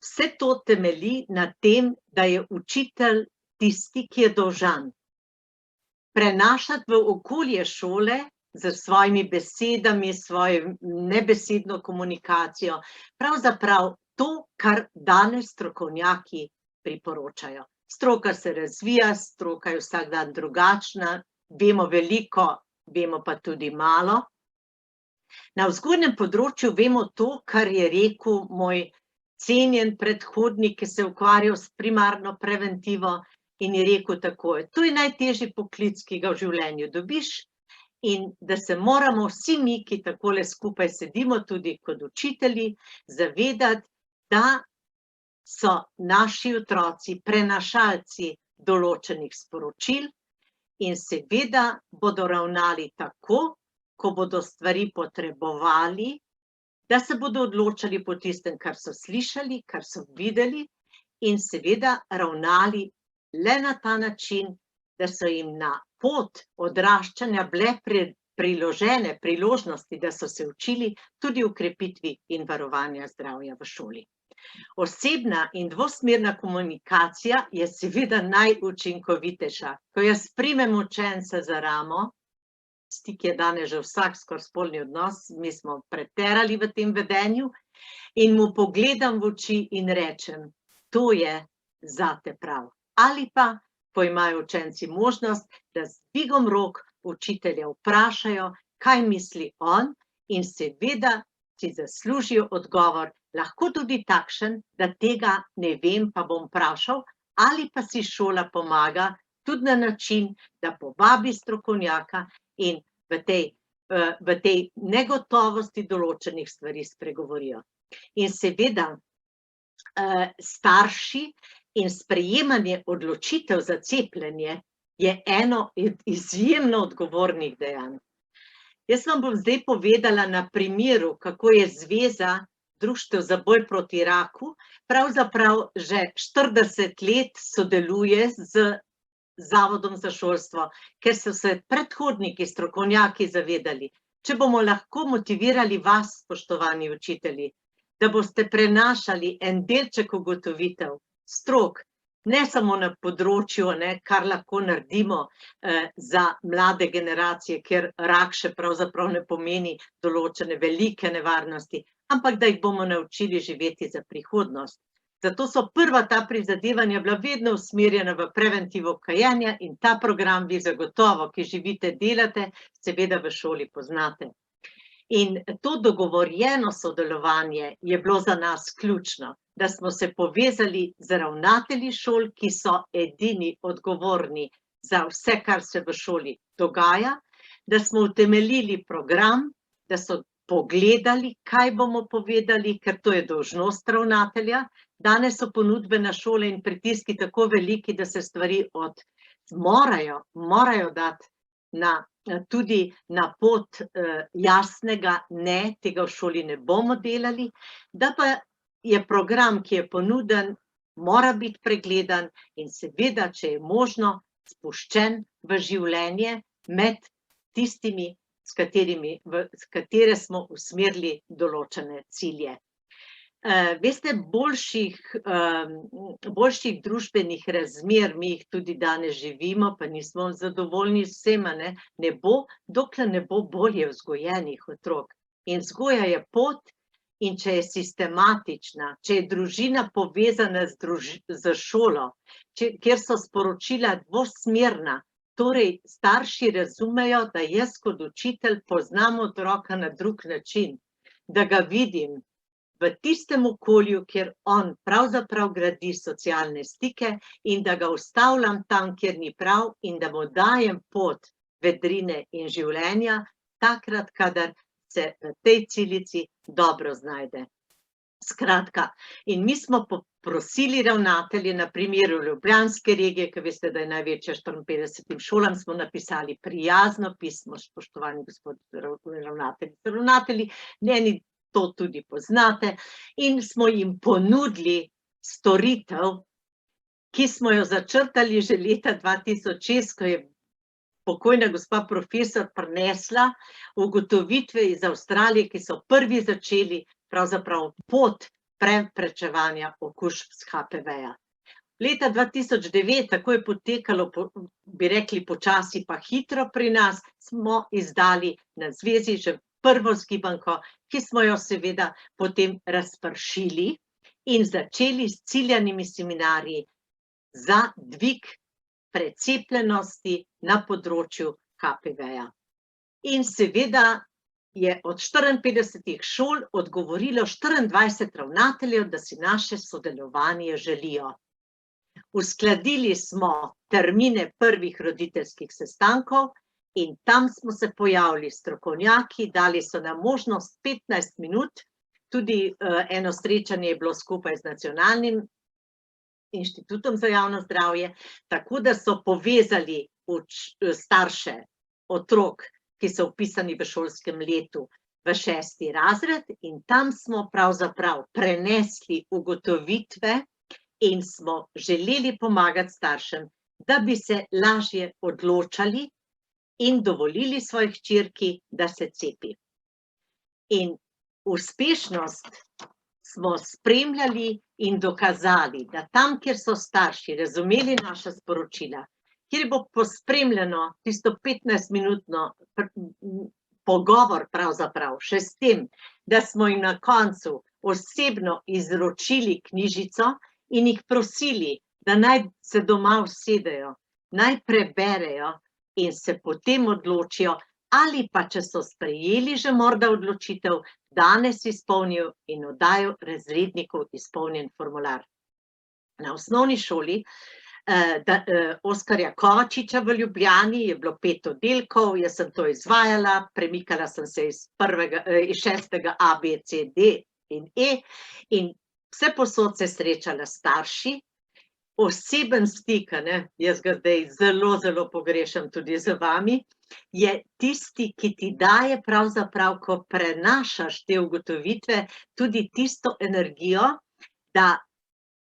vse to temelji na tem, da je učitelj tisti, ki je dolžan prenašati v okolje šole z svojimi besedami, svojo nebesedno komunikacijo, pravzaprav to, kar danes strokovnjaki priporočajo. Stroka se razvija, stroka je vsak dan drugačna, vemo veliko, vemo pa tudi malo. Na vzgojnem področju vemo to, kar je rekel moj cenjen predhodnik, ki se je ukvarjal s primarno preventivo in je rekel tako: to je najtežji poklic, ki ga v življenju dobiš, in da se moramo vsi mi, ki takole skupaj sedimo, tudi kot učitelji, zavedati, da so naši otroci prenašalci določenih sporočil in seveda bodo ravnali tako, ko bodo stvari potrebovali, da se bodo odločali po tistem, kar so slišali, kar so videli, in seveda ravnali le na ta način, da so jim na pot odraščanja bile priložene priložnosti, da so se učili tudi v krepitvi in varovanja zdravja v šoli. Osebna in dvosmerna komunikacija je seveda najučinkovitejša. Ko jaz primem učenca za ramo, stik je danes že vsak skoraj spolni odnos, mi smo preterali v tem vedenju, in mu pogledam v oči in rečem: to je zate prav. Ali pa, ko imajo učenci možnost, da z dvigom rok učitelja vprašajo, kaj misli on, in seveda si zaslužijo odgovor, lahko tudi takšen, da tega ne vem, pa bom vprašal, ali pa si šola pomaga tudi na način, da povabi strokovnjaka in v tej negotovosti določenih stvari spregovorijo. In seveda starši in sprejemanje odločitev za cepljenje je eno izjemno odgovornih dejanj. Jaz vam bom zdaj povedala na primeru, kako je Zveza društev za boj proti raku pravzaprav že 40 let sodeluje z Zavodom za šolstvo, ker so se predhodniki, strokovnjaki zavedali, če bomo lahko motivirali vas, spoštovani učitelji, da boste prenašali en delček ugotovitev strok, ne samo na področju, kar lahko naredimo za mlade generacije, kjer rak še pravzaprav ne pomeni določene velike nevarnosti, ampak da jih bomo naučili živeti za prihodnost. Zato so prva ta prizadevanja bila vedno usmerjena v preventivo kajenja in ta program vi zagotovo, ki živite, delate, seveda v šoli poznate. In to dogovorjeno sodelovanje je bilo za nas ključno, da smo se povezali z ravnatelji šol, ki so edini odgovorni za vse, kar se v šoli dogaja, da smo utemeljili program, da so pogledali, kaj bomo povedali, ker to je dolžnost ravnatelja. Danes so ponudbe na šole in pritiski tako veliki, da se stvari morajo dati tudi na pot jasnega ne, tega v šoli ne bomo delali, da pa je program, ki je ponuden, mora biti pregledan in seveda, če je možno, spuščen v življenje med tistimi, s katere smo usmerili določene cilje. Veste, boljših družbenih razmer, mi jih tudi danes živimo, pa nismo zadovoljni z vsem, ne bo, dokler ne bo bolje vzgojenih otrok. In vzgoja je pot, in če je sistematična, če je družina povezana z šolo, kjer so sporočila dvosmerna, torej starši razumejo, da jaz kot učitelj poznam otroka na drug način, da ga vidim v tistem okolju, kjer on pravzaprav gradi socialne stike in da ga ustavljam tam, kjer ni prav, in da mu dajem pot vedrine in življenja, takrat, kadar se v tej celici dobro znajde. Skratka, in mi smo prosili ravnatelje na primeru Ljubljanske regije, ki veste, da je največja 54 šolam, smo napisali prijazno pismo, spoštovani gospod ravnatelji, njeni to tudi poznate, in smo jim ponudili storitev, ki smo jo začrtali že leta 2006, ko je pokojna gospa profesor prinesla ugotovitve iz Avstralije, ki so prvi začeli pravzaprav pot preprečevanja okužb s HPV-ja. Leta 2009, tako je potekalo, bi rekli počasi pa hitro pri nas, smo izdali na zvezi že prvo zgibanko, ki smo jo seveda potem razpršili in začeli s ciljanimi seminarji za dvig precepljenosti na področju HPV-ja. In seveda je od 54 šol odgovorilo 24 ravnateljev, da si naše sodelovanje želijo. Uskladili smo termine prvih roditeljskih sestankov in tam smo se pojavili strokovnjaki, dali so nam možnost 15 minut, tudi eno srečanje je bilo skupaj z Nacionalnim inštitutom za javno zdravje, tako da so povezali starše otrok, ki so vpisani v šolskem letu v 6. razred in tam smo pravzaprav prenesli ugotovitve in smo želeli pomagati staršem, da bi se lažje odločali in dovolili svoji hčerki, da se cepi. In uspešnost smo spremljali in dokazali, da tam, kjer so starši razumeli naša sporočila, kjer bo pospremljeno tisto 15-minutno pogovor pravzaprav še s tem, da smo jim na koncu osebno izročili knjižico in jih prosili, da naj se doma usedejo, naj preberejo in se potem odločijo, ali pa če so sprejeli že morda odločitev, danes izpolnijo in oddajo razrednikov izpolnjen formular. Na osnovni šoli Oskarja Kovačiča v Ljubljani je bilo 5 oddelkov, jaz sem to izvajala, premikala sem se iz 6. A, B, C, D in E in vse posod se srečala starši, oseben stik, jaz ga zdaj zelo, zelo pogrešam tudi z vami, je tisti, ki ti daje pravzaprav, ko prenašaš te ugotovitve, tudi tisto energijo, da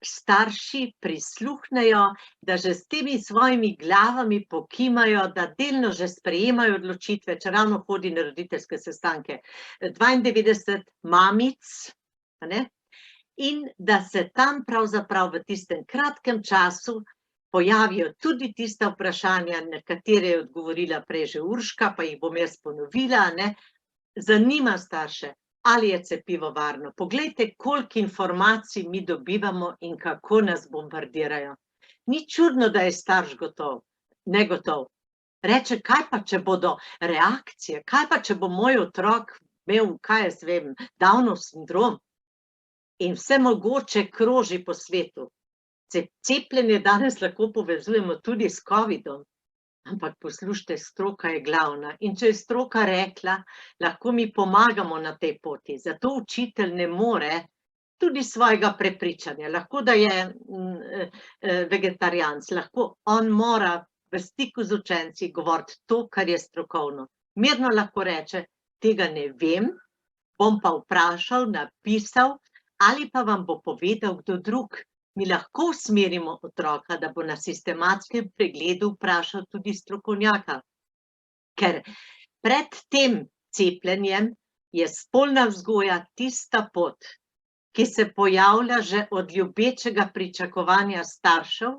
starši prisluhnejo, da že s temi svojimi glavami pokimajo, da delno že sprejemajo odločitve, če ravno hodi na roditeljske sestanke 92 mamic, in da se tam pravzaprav v tistem kratkem času pojavijo tudi tista vprašanja, na katere je odgovorila prej že Urška, pa jih bom jaz ponovila, zanima starše, ali je cepivo varno. Poglejte, koliko informacij mi dobivamo in kako nas bombardirajo. Ni čudno, da je starš negotov. Reče, kaj pa, če bodo reakcije, kaj pa, če bo moj otrok imel, kaj jaz vem, Downov sindrom in vse mogoče kroži po svetu. Cepljenje danes lahko povezujemo tudi s covidom, ampak poslušajte, stroka je glavna. In če je stroka rekla, lahko mi pomagamo na tej poti. Zato učitelj ne more tudi svojega prepričanja. Lahko, da je vegetarijanc, lahko on mora v stiku z učenci govoriti to, kar je strokovno. Mirno lahko reče, tega ne vem, bom pa vprašal, napisal, ali pa vam bo povedal kdo drug. Mi lahko usmerimo otroka, da bo na sistematskem pregledu vprašal tudi strokovnjaka. Ker pred tem cepljenjem je spolna vzgoja tista pot, ki se pojavlja že od ljubečega pričakovanja staršev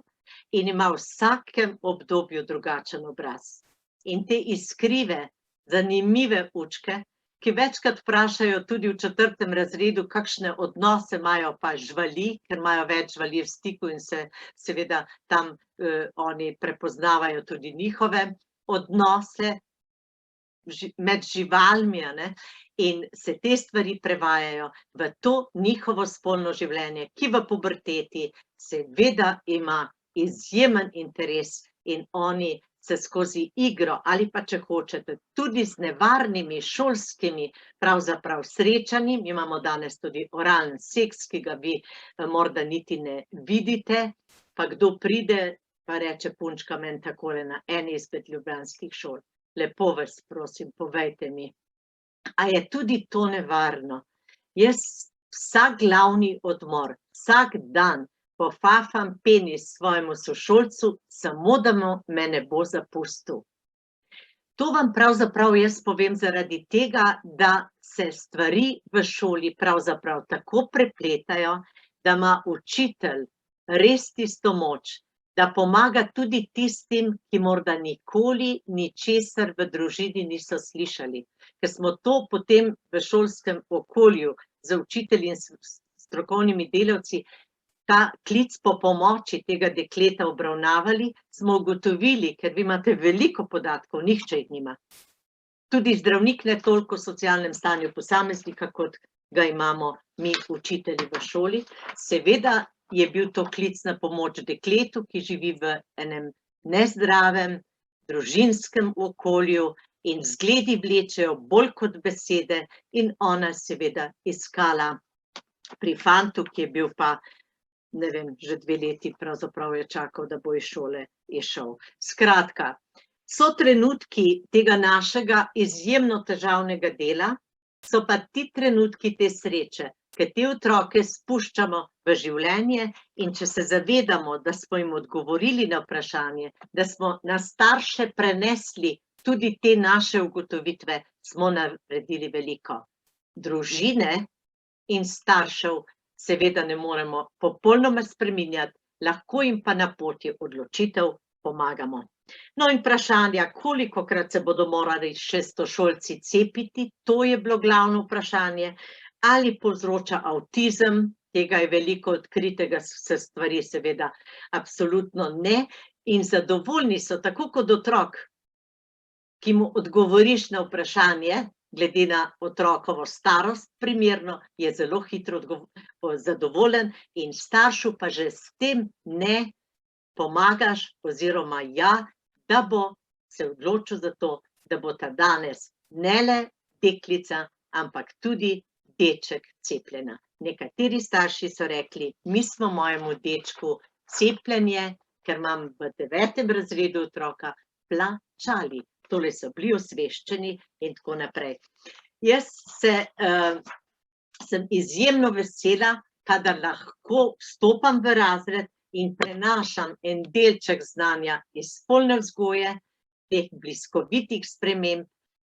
in ima v vsakem obdobju drugačen obraz. In te iskrive, zanimive učke, ki večkrat vprašajo tudi v 4. razredu, kakšne odnose imajo pa živali, ker imajo več živali v stiku in se seveda tam oni prepoznavajo tudi njihove odnose med živalmi, in se te stvari prevajajo v to njihovo spolno življenje, ki v puberteti seveda ima izjemen interes in oni se skozi igro ali pa, če hočete, tudi z nevarnimi šolskimi pravzaprav srečanji, mi imamo danes tudi oralni seks, ki ga vi morda niti ne vidite, pa kdo pride, pa reče, punčka meni takole na eni izmed ljubljanskih šol. Lepo vas prosim, povejte mi, a je tudi to nevarno? Jaz vsak glavni odmor, vsak dan pofafam penis svojemu sošolcu, samo da me ne bo zapustil. To vam pravzaprav jaz povem zaradi tega, da se stvari v šoli pravzaprav tako prepletajo, da ima učitelj res tisto moč, da pomaga tudi tistim, ki morda nikoli ničesar v družini niso slišali. Ker smo to potem v šolskem okolju z učitelji in strokovnimi delavci, ta klic po pomoči tega dekleta obravnavali, smo ugotovili, ker vi imate veliko podatkov, nihče jih nima. Tudi zdravnik ne toliko v socialnem stanju posameznika, kot ga imamo mi učitelji v šoli. Seveda je bil to klic na pomoč dekletu, ki živi v enem nezdravem, družinskem okolju in vzgledi vlečejo bolj kot besede in ona seveda iskala pri fantu, ki je bil pa, ne vem, že 2 leti pravzaprav je čakal, da bo iz šole izšel. Skratka, so trenutki tega našega izjemno težavnega dela, so pa ti trenutki te sreče, ker te otroke spuščamo v življenje in če se zavedamo, da smo jim odgovorili na vprašanje, da smo na starše prenesli tudi te naše ugotovitve, smo naredili veliko. Družine in staršev seveda ne moremo popolnoma spreminjati, lahko jim pa na poti odločitev pomagamo. No in vprašanja, kolikokrat se bodo morali šestošolci cepiti, to je bilo glavno vprašanje, ali povzroča avtizem, tega je veliko odkritega, se stvari seveda absolutno ne, in zadovoljni so, tako kot otrok, ki mu odgovoriš na vprašanje, glede na otrokovo starost primerno, je zelo hitro zadovoljen in staršu pa že s tem ne pomagaš oziroma ja, da bo se odločil za to, da bo ta danes ne le deklica, ampak tudi deček cepljena. Nekateri starši so rekli, mi smo mojemu dečku cepljenje, ker imam v 9. razredu otroka, plačali. Tole so bili osveščeni in tako naprej. Jaz sem izjemno vesela, kadar lahko vstopam v razred in prenašam en delček znanja iz spolne vzgoje, teh bliskovitih sprememb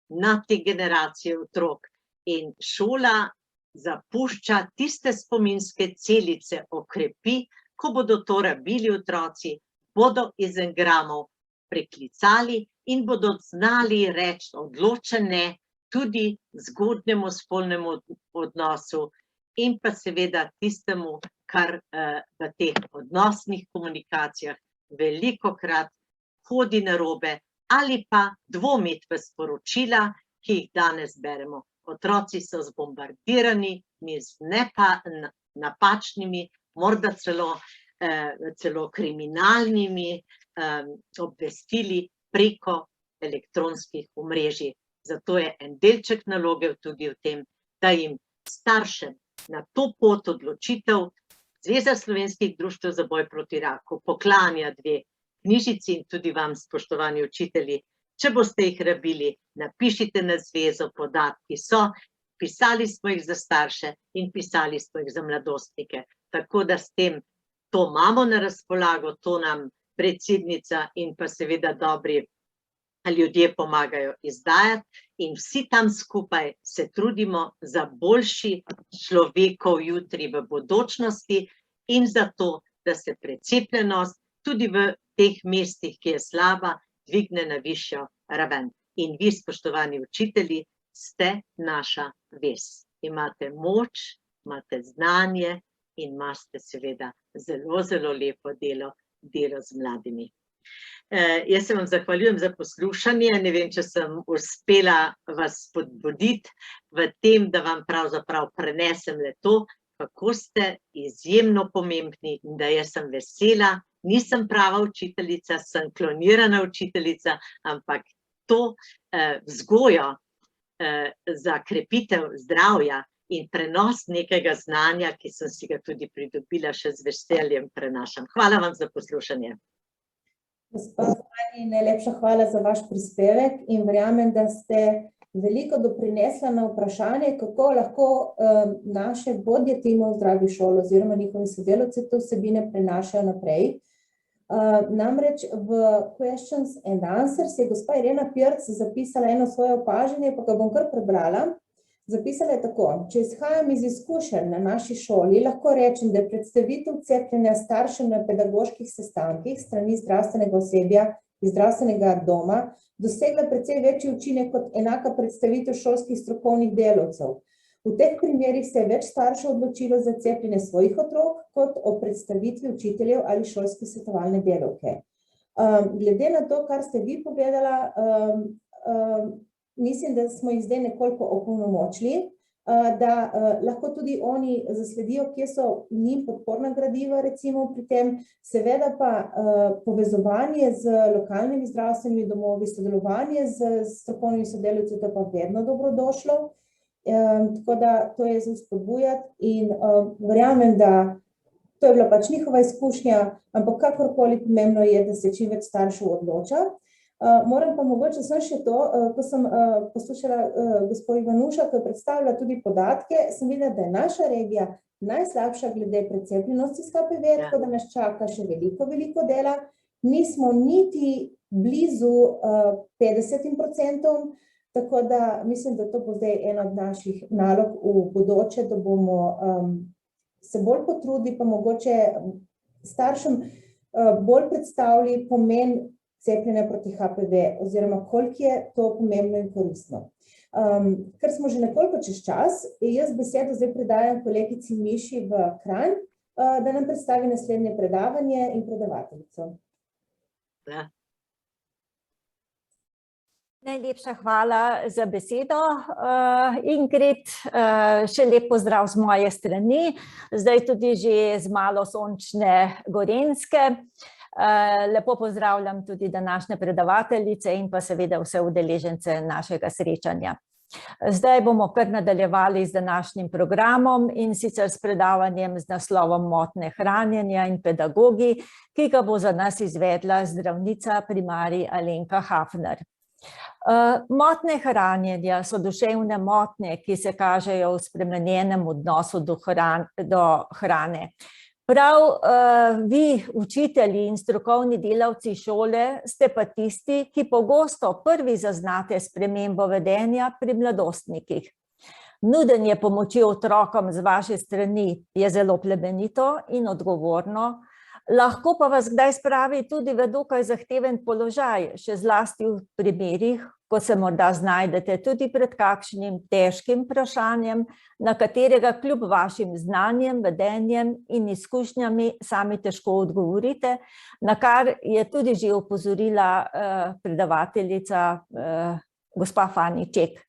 na te generacije otrok. In šola zapušča tiste spominske celice, okrepi, ko bodo to rabili otroci, bodo iz engramov preklicali in bodo znali reči odločene tudi zgodnjemu spolnemu odnosu in pa seveda tistemu, kar v teh odnosnih komunikacijah velikokrat hodi narobe ali pa dvomiti v sporočila, ki jih danes beremo. Otroci so zbombardirani z napačnimi, morda celo kriminalnimi obvestili preko elektronskih omrežij. Zato je en delček naloge tudi v tem, da jim staršem na to pot odločitev Zveza slovenskih društev za boj proti raku poklanja 2 knjižici in tudi vam, spoštovani učitelji, če boste jih rabili, napišite na zvezo, podatki so, pisali smo jih za starše in pisali smo jih za mladostnike. Tako da s tem to imamo na razpolago, to nam predsednica in pa seveda dobri ljudje pomagajo izdajati in vsi tam skupaj se trudimo za boljši človekov jutri v bodočnosti in za to, da se precepljenost tudi v teh mestih, ki je slaba, dvigne na višjo raven. In vi, spoštovani učitelji, ste naša vez. Imate moč, imate znanje in imate seveda zelo, zelo lepo delo z mladimi. Jaz se vam zahvaljujem za poslušanje. Ne vem, če sem uspela vas spodbuditi v tem, da vam pravzaprav prenesem le to, kako ste izjemno pomembni in da jaz sem vesela. Nisem prava učiteljica, sem klonirana učiteljica, ampak to vzgojo za krepitev zdravja in prenos nekega znanja, ki sem si ga tudi pridobila, še z veseljem prenašam. Hvala vam za poslušanje. Gospa Fani, najlepša hvala za vaš prispevek in verjamem, da ste veliko doprinesla na vprašanje, kako lahko naše vodje timov Zdravi šolo oziroma njihovi sodelavci te vsebine prenašajo naprej. Namreč v Questions and Answers je gospa Irena Pirc zapisala eno svoje opažanje, pa ga bom kar prebrala. Zapisala je tako: če izhajam iz izkušenj na naši šoli, lahko rečem, da je predstavitev cepljenja staršem na pedagoških sestankih strani zdravstvenega osebja iz zdravstvenega doma dosegla precej večji učinek kot enaka predstavitev šolskih strokovnih delavcev. V teh primerih se je več staršev odločilo za cepljenje svojih otrok kot o predstavitvi učiteljev ali šolske svetovalne delavke. Glede na to, kar ste vi povedala, mislim, da smo jih zdaj nekoliko opolnomočili, da lahko tudi oni zasledijo, kje so njim podporna gradiva, recimo pri tem. Seveda pa povezovanje z lokalnimi zdravstvenimi domovi, sodelovanje z strokovnimi sodelavci, to pa vedno dobrodošlo. Tako da to je za spodbujati in verjamem, da to je bila pač njihova izkušnja, ampak kakorkoli pomembno je, da se čim več staršev odloča. Moram pa mogoče samo še to, ko sem poslušala gospod Ivanuša, ko je predstavila tudi podatke, sem videla, da je naša regija najslabša glede precepljenosti s HPV, tako da nas čaka še veliko dela. Nismo niti blizu 50%, tako da mislim, da to bo zdaj ena od naših nalog v bodoče, da bomo se bolj potrudili, pa mogoče staršem bolj predstavili pomen cepljenja proti HPV, oziroma koliko je to pomembno in koristno. Ker smo že nekoliko čez čas, jaz besedo zdaj predajam kolegici Miši v Kranj, da nam predstavi naslednje predavanje in predavateljico. Ja. Najlepša hvala za besedo, Ingrid. Še lep pozdrav z moje strani, zdaj tudi že z malo sončne Gorenjske. Lepo pozdravljam tudi današnje predavateljice in pa seveda vse udeležence našega srečanja. Zdaj bomo kar nadaljevali z današnjim programom in sicer s predavanjem z naslovom Motnje hranjenja in pedagogi, ki ga bo za nas izvedla zdravnica primarij Alenka Hafner. Motnje hranjenja so duševne motnje, ki se kažejo v spremenjenem odnosu do hrane. Prav vi, učitelji in strokovni delavci šole, ste pa tisti, ki pogosto prvi zaznate spremembo vedenja pri mladostnikih. Nudenje pomoči otrokom z vaše strani je zelo plemenito in odgovorno, lahko pa vas kdaj spravi tudi v dokaj zahteven položaj, še zlasti v primerih, ko se morda znajdete tudi pred kakšnim težkim vprašanjem, na katerega kljub vašim znanjem, vedenjem in izkušnjami sami težko odgovorite, na kar je tudi že opozorila predavateljica gospa Fani Ček.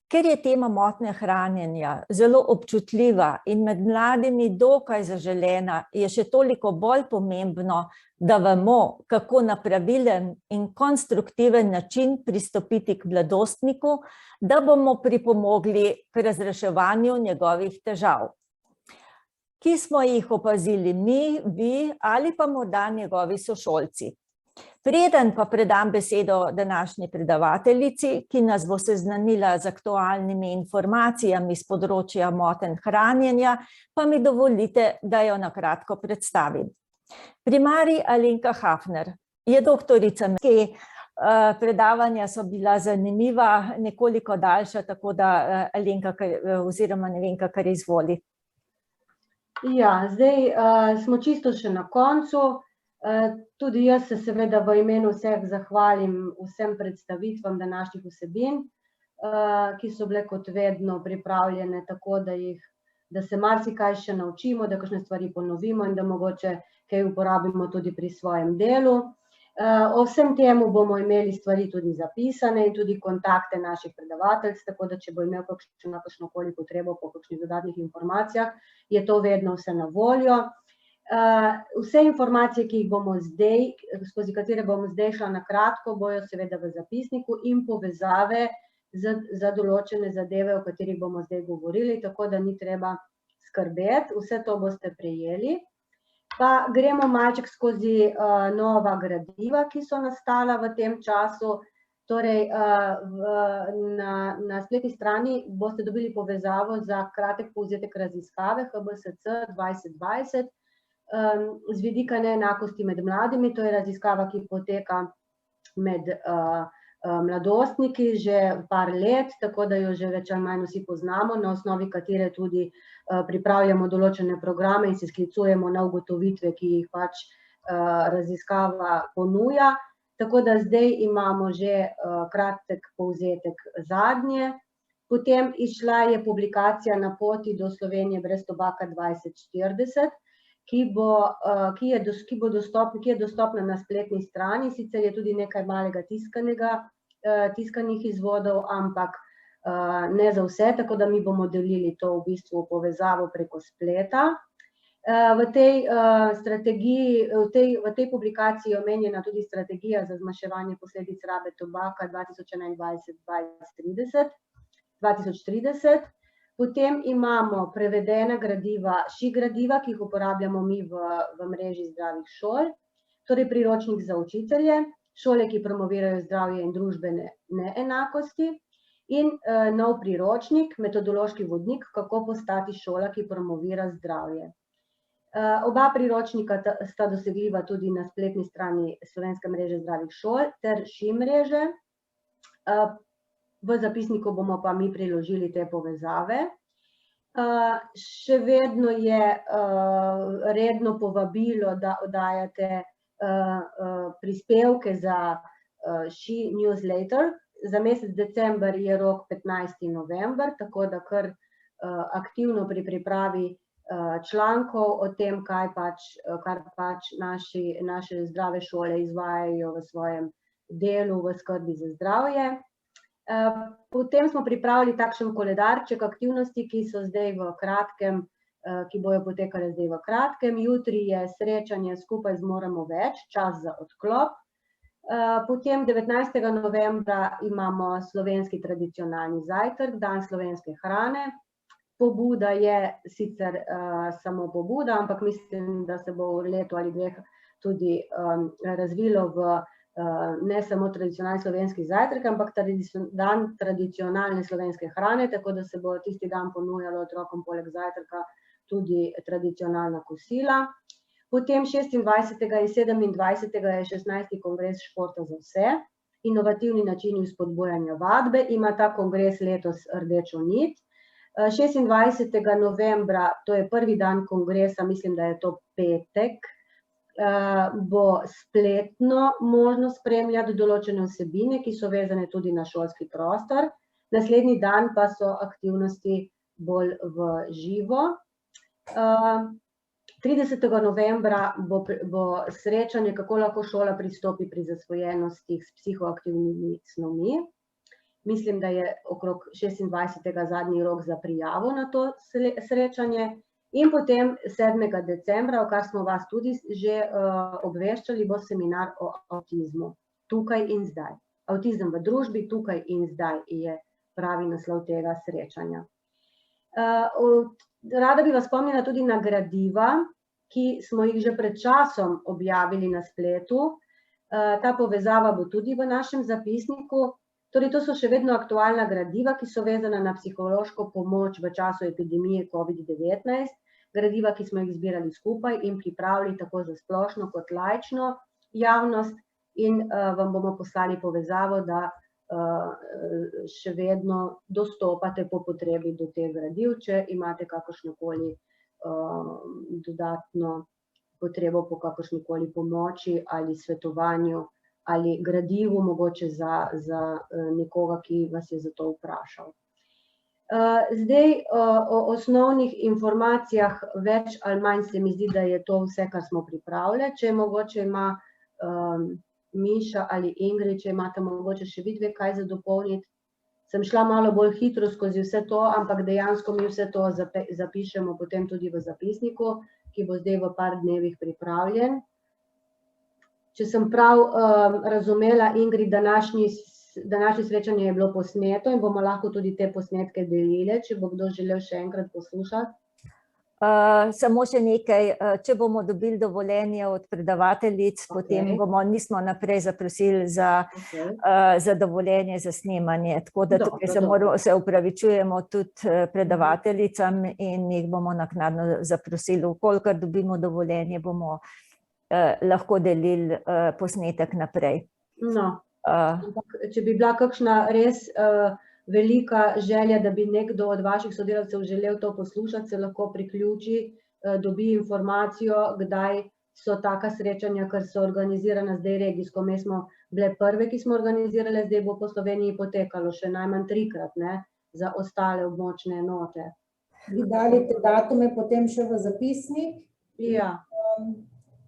Ker je tema motnje hranjenja zelo občutljiva in med mladimi dokaj zaželena, je še toliko bolj pomembno, da vemo, kako na pravilen in konstruktiven način pristopiti k mladostniku, da bomo pripomogli k razreševanju njegovih težav, ki smo jih opazili mi, vi ali pa morda njegovi sošolci. Preden pa predam besedo današnji predavateljici, ki nas bo seznanila z aktualnimi informacijami s področja motenj hranjenja, pa mi dovolite, da jo na kratko predstavim. Primarij Alenka Hafner je doktorica, ki predavanja so bila zanimiva, nekoliko daljša, tako da Alenka, oziroma Nevenka, kar izvoli. Ja, zdaj smo čisto še na koncu. Tudi jaz se seveda v imenu vseh zahvalim vsem predstavitvam današnjih vsebin, ki so bile kot vedno pripravljene tako, da se marsikaj še naučimo, da kakšne stvari ponovimo in da mogoče kaj uporabimo tudi pri svojem delu. O vsem temu bomo imeli stvari tudi zapisane in tudi kontakte naših predavateljic, tako da če bo imel kakšnokoli potrebo po kakšnih dodatnih informacijah, je to vedno vse na voljo. Vse informacije, ki jih bomo zdaj, skozi katere bomo zdaj šla na kratko, bojo seveda v zapisniku in povezave za določene zadeve, o katerih bomo zdaj govorili, tako da ni treba skrbeti, vse to boste prejeli. Pa gremo malček skozi nova gradiva, ki so nastala v tem času. Torej, na spletni strani boste dobili povezavo za kratek povzetek raziskave HBSC 2020, z vidika neenakosti med mladimi, to je raziskava, ki poteka med mladostniki že par let, tako da jo že več ali manj vsi poznamo, na osnovi katere tudi pripravljamo določene programe in se sklicujemo na ugotovitve, ki jih pač raziskava ponuja. Tako da zdaj imamo že kratek povzetek zadnje. Potem izšla je publikacija Na poti do Slovenije brez tobaka 2040, ki je dostopna na spletni strani, sicer je tudi nekaj malega tiskanih izvodov, ampak ne za vse, tako da mi bomo delili to v bistvu povezavo preko spleta. V tej publikaciji je omenjena tudi strategija za zmanjševanje posledic rabe tobaka 2021-2030. Potem imamo prevedena gradiva, gradiva, ki jih uporabljamo mi v mreži zdravih šol, torej priročnik za učitelje, šole, ki promovirajo zdravje in družbene neenakosti, in nov priročnik, metodološki vodnik, kako postati šola, ki promovira zdravje. Oba priročnika sta dosegljiva tudi na spletni strani Slovenske mreže zdravih šol ter ŠI mreže. V zapisniku bomo pa mi priložili te povezave. Še vedno je redno povabilo, da oddajate prispevke za ŠI newsletter. Za mesec december je rok 15. november, tako da kar aktivno pri pripravi člankov o tem, kar pač naše zdrave šole izvajajo v svojem delu v skrbi za zdravje. Potem smo pripravili takšen koledarček aktivnosti, ki so zdaj v kratkem, ki bojo potekale zdaj v kratkem. Jutri je srečanje Skupaj zmoremo več, čas za odklop. Potem 19. novembra imamo slovenski tradicionalni zajtrk, dan slovenske hrane. Pobuda je sicer samo pobuda, ampak mislim, da se bo v letu ali dveh tudi razvilo v ne samo tradicionalni slovenski zajtrk, ampak dan tradicionalne slovenske hrane, tako da se bo tisti dan ponujalo otrokom poleg zajtrka tudi tradicionalna kosila. Potem 26. in 27. je 16. kongres športa za vse, inovativni načini vzpodbujanja vadbe, ima ta kongres letos rdečo nit. 26. novembra, to je prvi dan kongresa, mislim, da je to petek, bo spletno možno spremljati določene vsebine, ki so vezane tudi na šolski prostor. Naslednji dan pa so aktivnosti bolj v živo. 30. novembra bo srečanje, kako lahko šola pristopi pri zasvojenosti s psihoaktivnimi snovmi. Mislim, da je okrog 26. zadnji rok za prijavo na to srečanje. In potem 7. decembra, o kar smo vas tudi že obveščali, bo seminar o avtizmu, tukaj in zdaj. Avtizem v družbi, tukaj in zdaj je pravi naslov tega srečanja. Rada bi vas spomnila tudi na gradiva, ki smo jih že pred časom objavili na spletu. Ta povezava bo tudi v našem zapisniku. Torej, to so še vedno aktualna gradiva, ki so vezana na psihološko pomoč v času epidemije COVID-19, gradiva, ki smo jih zbirali skupaj in pripravili tako za splošno kot laično javnost, in vam bomo poslali povezavo, da še vedno dostopate po potrebi do teh gradiv, če imate kakršnokoli dodatno potrebo po kakršnikoli pomoči ali svetovanju ali gradivu, mogoče za nekoga, ki vas je za to vprašal. Zdaj o osnovnih informacijah več ali manj se mi zdi, da je to vse, kar smo pripravili. Če mogoče ima Miša ali Ingrid, če imate mogoče še vidve kaj za dopolniti. Sem šla malo bolj hitro skozi vse to, ampak dejansko mi vse to zapišemo potem tudi v zapisniku, ki bo zdaj v par dnevih pripravljen. Če sem prav razumela, Ingrid, današnje srečanje je bilo posneto in bomo lahko tudi te posnetke delili, če bo kdo želel še enkrat poslušati. Samo še nekaj, če bomo dobili dovoljenje od predavateljic, potem nismo naprej zaprosili za dovoljenje za snemanje, tako da tukaj se opravičujemo tudi predavateljicam in jih bomo naknadno zaprosili. Kolikor dobimo dovoljenje, bomo lahko delili posnetek naprej. Ampak, če bi bila kakšna res velika želja, da bi nekdo od vaših sodelavcev želel to poslušati, se lahko priključi, dobi informacijo, kdaj so taka srečanja, ker so organizirana zdaj regijsko. Mi smo bile prve, ki smo organizirale, zdaj bo po Sloveniji potekalo še najmanj 3-krat, ne, za ostale območne enote. Bi dali te datume potem še v zapisnik, Ja,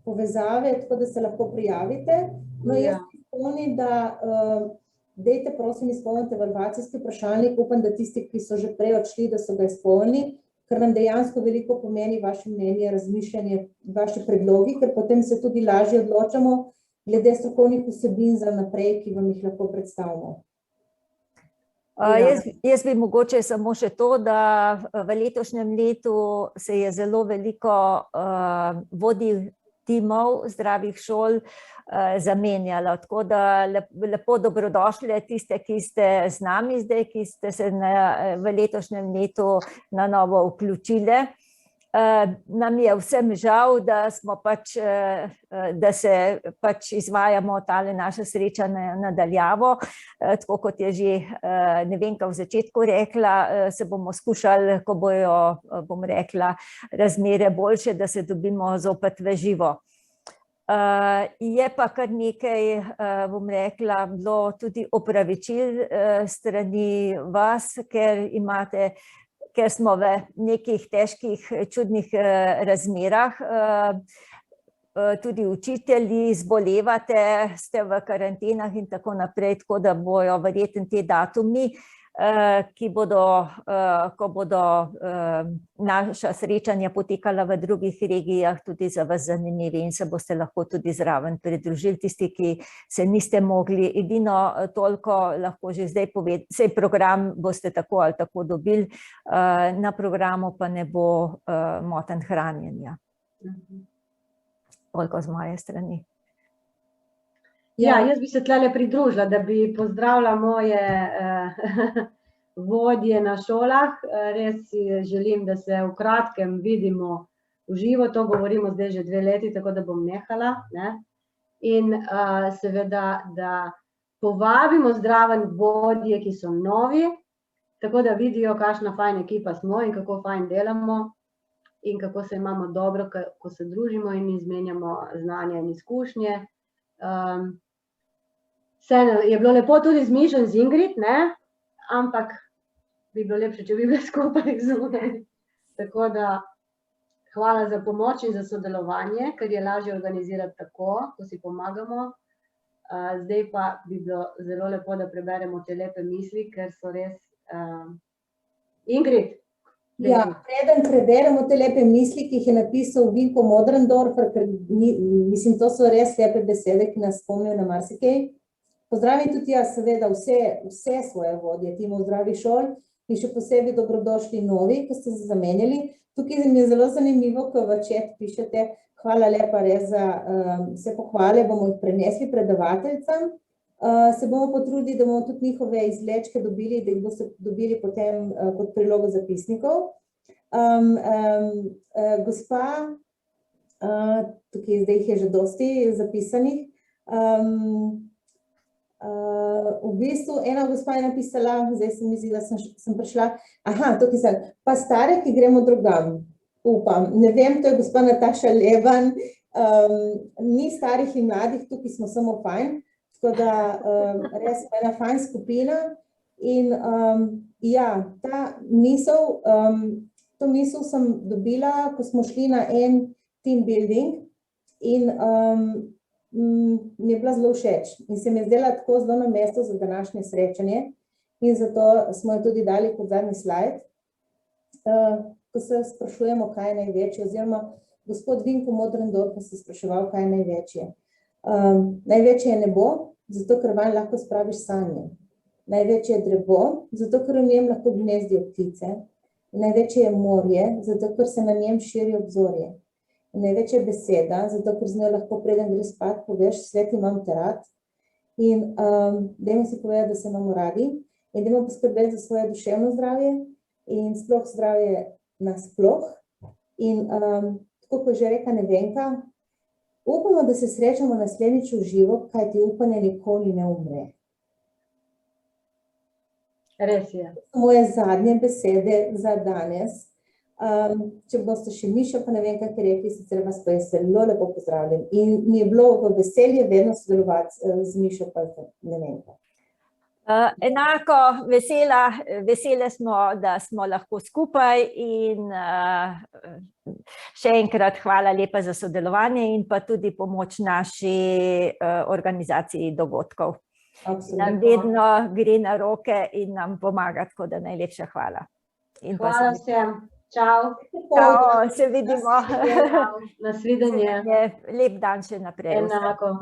povezave, tako da se lahko prijavite. No, jaz spomnim, da dajte prosim izpolnite evalvacijski vprašalnik, upam, da tisti, ki so že prej odšli, da so ga izpolnili, ker nam dejansko veliko pomeni vaše mnenje, razmišljanje, vaši predlogi, ker potem se tudi lažje odločamo glede strokovnih vsebin za naprej, ki vam jih lahko predstavimo. Jaz bi mogoče samo še to, da v letošnjem letu se je zelo veliko vodij timov zdravih šol zamenjalo, tako da lepo dobrodošli tiste, ki ste z nami zdaj, ki ste se v letošnjem letu na novo vključili. Nam je vsem žal, da se pač izvajamo tale naše srečanje nadaljavo, tako kot je že Nevenka v začetku rekla, se bomo skušali, ko bojo, bom rekla, razmere boljše, da se dobimo zopet v živo. Je pa kar nekaj, bom rekla, bilo tudi opravičil strani vas, ker smo v nekih težkih, čudnih razmerah. Tudi učitelji zbolevate, ste v karantenah in tako naprej, tako da bojo verjetno te datumi, ko bodo naša srečanja potekala v drugih regijah, tudi za vas zanimivi in se boste lahko tudi zraven pridružili. Tisti, ki se niste mogli, edino toliko lahko že zdaj povedati, saj program boste tako ali tako dobili, na programu pa ne bo motenj hranjenja. Toliko z moje strani. Ja, jaz bi se tlele pridružila, da bi pozdravila moje vodje na šolah. Res si želim, da se v kratkem vidimo v živo, to govorimo zdaj že 2 leti, tako da bom nehala, ne. In seveda, da povabimo zraven vodje, ki so novi, tako da vidijo, kakšna fajn ekipa smo in kako fajn delamo in kako se imamo dobro, ko se družimo in izmenjamo znanja in izkušnje. Je bilo lepo tudi z Mišo in z Ingrid, ne, ampak bi bilo lepše, če bi bile skupaj zunaj. Tako da hvala za pomoč in za sodelovanje, ker je lažje organizirati tako, ko si pomagamo. Zdaj pa bi bilo zelo lepo, da preberemo te lepe misli, ker so res... Ingrid? Ja, preden preberemo te lepe misli, ki jih je napisal Vinko Modrendorfer, ker mislim, to so res lepe besede, ki nas spomnijo na marsikaj. Pozdravim tudi jaz seveda vse svoje vodje timov zdravih šol in še posebej dobrodošli novi, ki ste se zamenjali. Tukaj mi je zelo zanimivo, ko v chat pišete, hvala lepa res za vse pohvale, bomo jih prenesli predavateljcem. Se bomo potrudili, da bomo tudi njihove izvlečke dobili, da jih boste dobili potem kot prilogo zapisnikov. Gospa, tukaj zdaj jih je že dosti zapisanih, v bistvu ena gospa je napisala, zdaj se mi zdi, da sem prišla, tukaj sem, pa stare, ki gremo drugam, upam, ne vem, to je gospa Nataša Leban, ni starih in mladih, tukaj smo samo fajn, tako da res ena fajn skupina in ja, to misel sem dobila, ko smo šli na en team building in mi je bila zelo všeč in se mi je zdela tako zelo na mesto za današnje srečanje in zato smo jo tudi dali kot zadnji slajd, ko se sprašujemo, kaj je največje, oziroma gospod Vinko Modrendorfer se spraševal, kaj je največje. Največje je nebo, zato ker vanj lahko spraviš sanje. Največje je drevo, zato ker v njem lahko gnezdijo ptice. Največje je morje, zato ker se na njem širi obzorje. Največja je beseda, zato ker z njo lahko preden gre spat, poveš, svet imam te rad. In dajmo si povedati, da se imamo radi in dajmo poskrbeti za svoje duševno zdravje in sploh zdravje nasploh. In tako kot je že rekla Nevenka, Upamo, da se srečamo naslednjič v živo, kajti upanje nikoli ne umre. Res je. Moje zadnje besede za danes. Če boste še Mišo, pa ne vem, kaj rekli, sicer vas pa jaz zelo lepo pozdravljam. In mi je bilo v veselje vedno sodelovati z Mišo, pa ne vem. Enako vesele smo, da smo lahko skupaj in še enkrat hvala lepa za sodelovanje in pa tudi pomoč naši organizaciji dogodkov. Nam vedno gre na roke in nam pomaga, tako da najlepša hvala. Hvala vsem. Čau. Čau, se vidimo. Nasvidenje. Lep dan še naprej. Enako.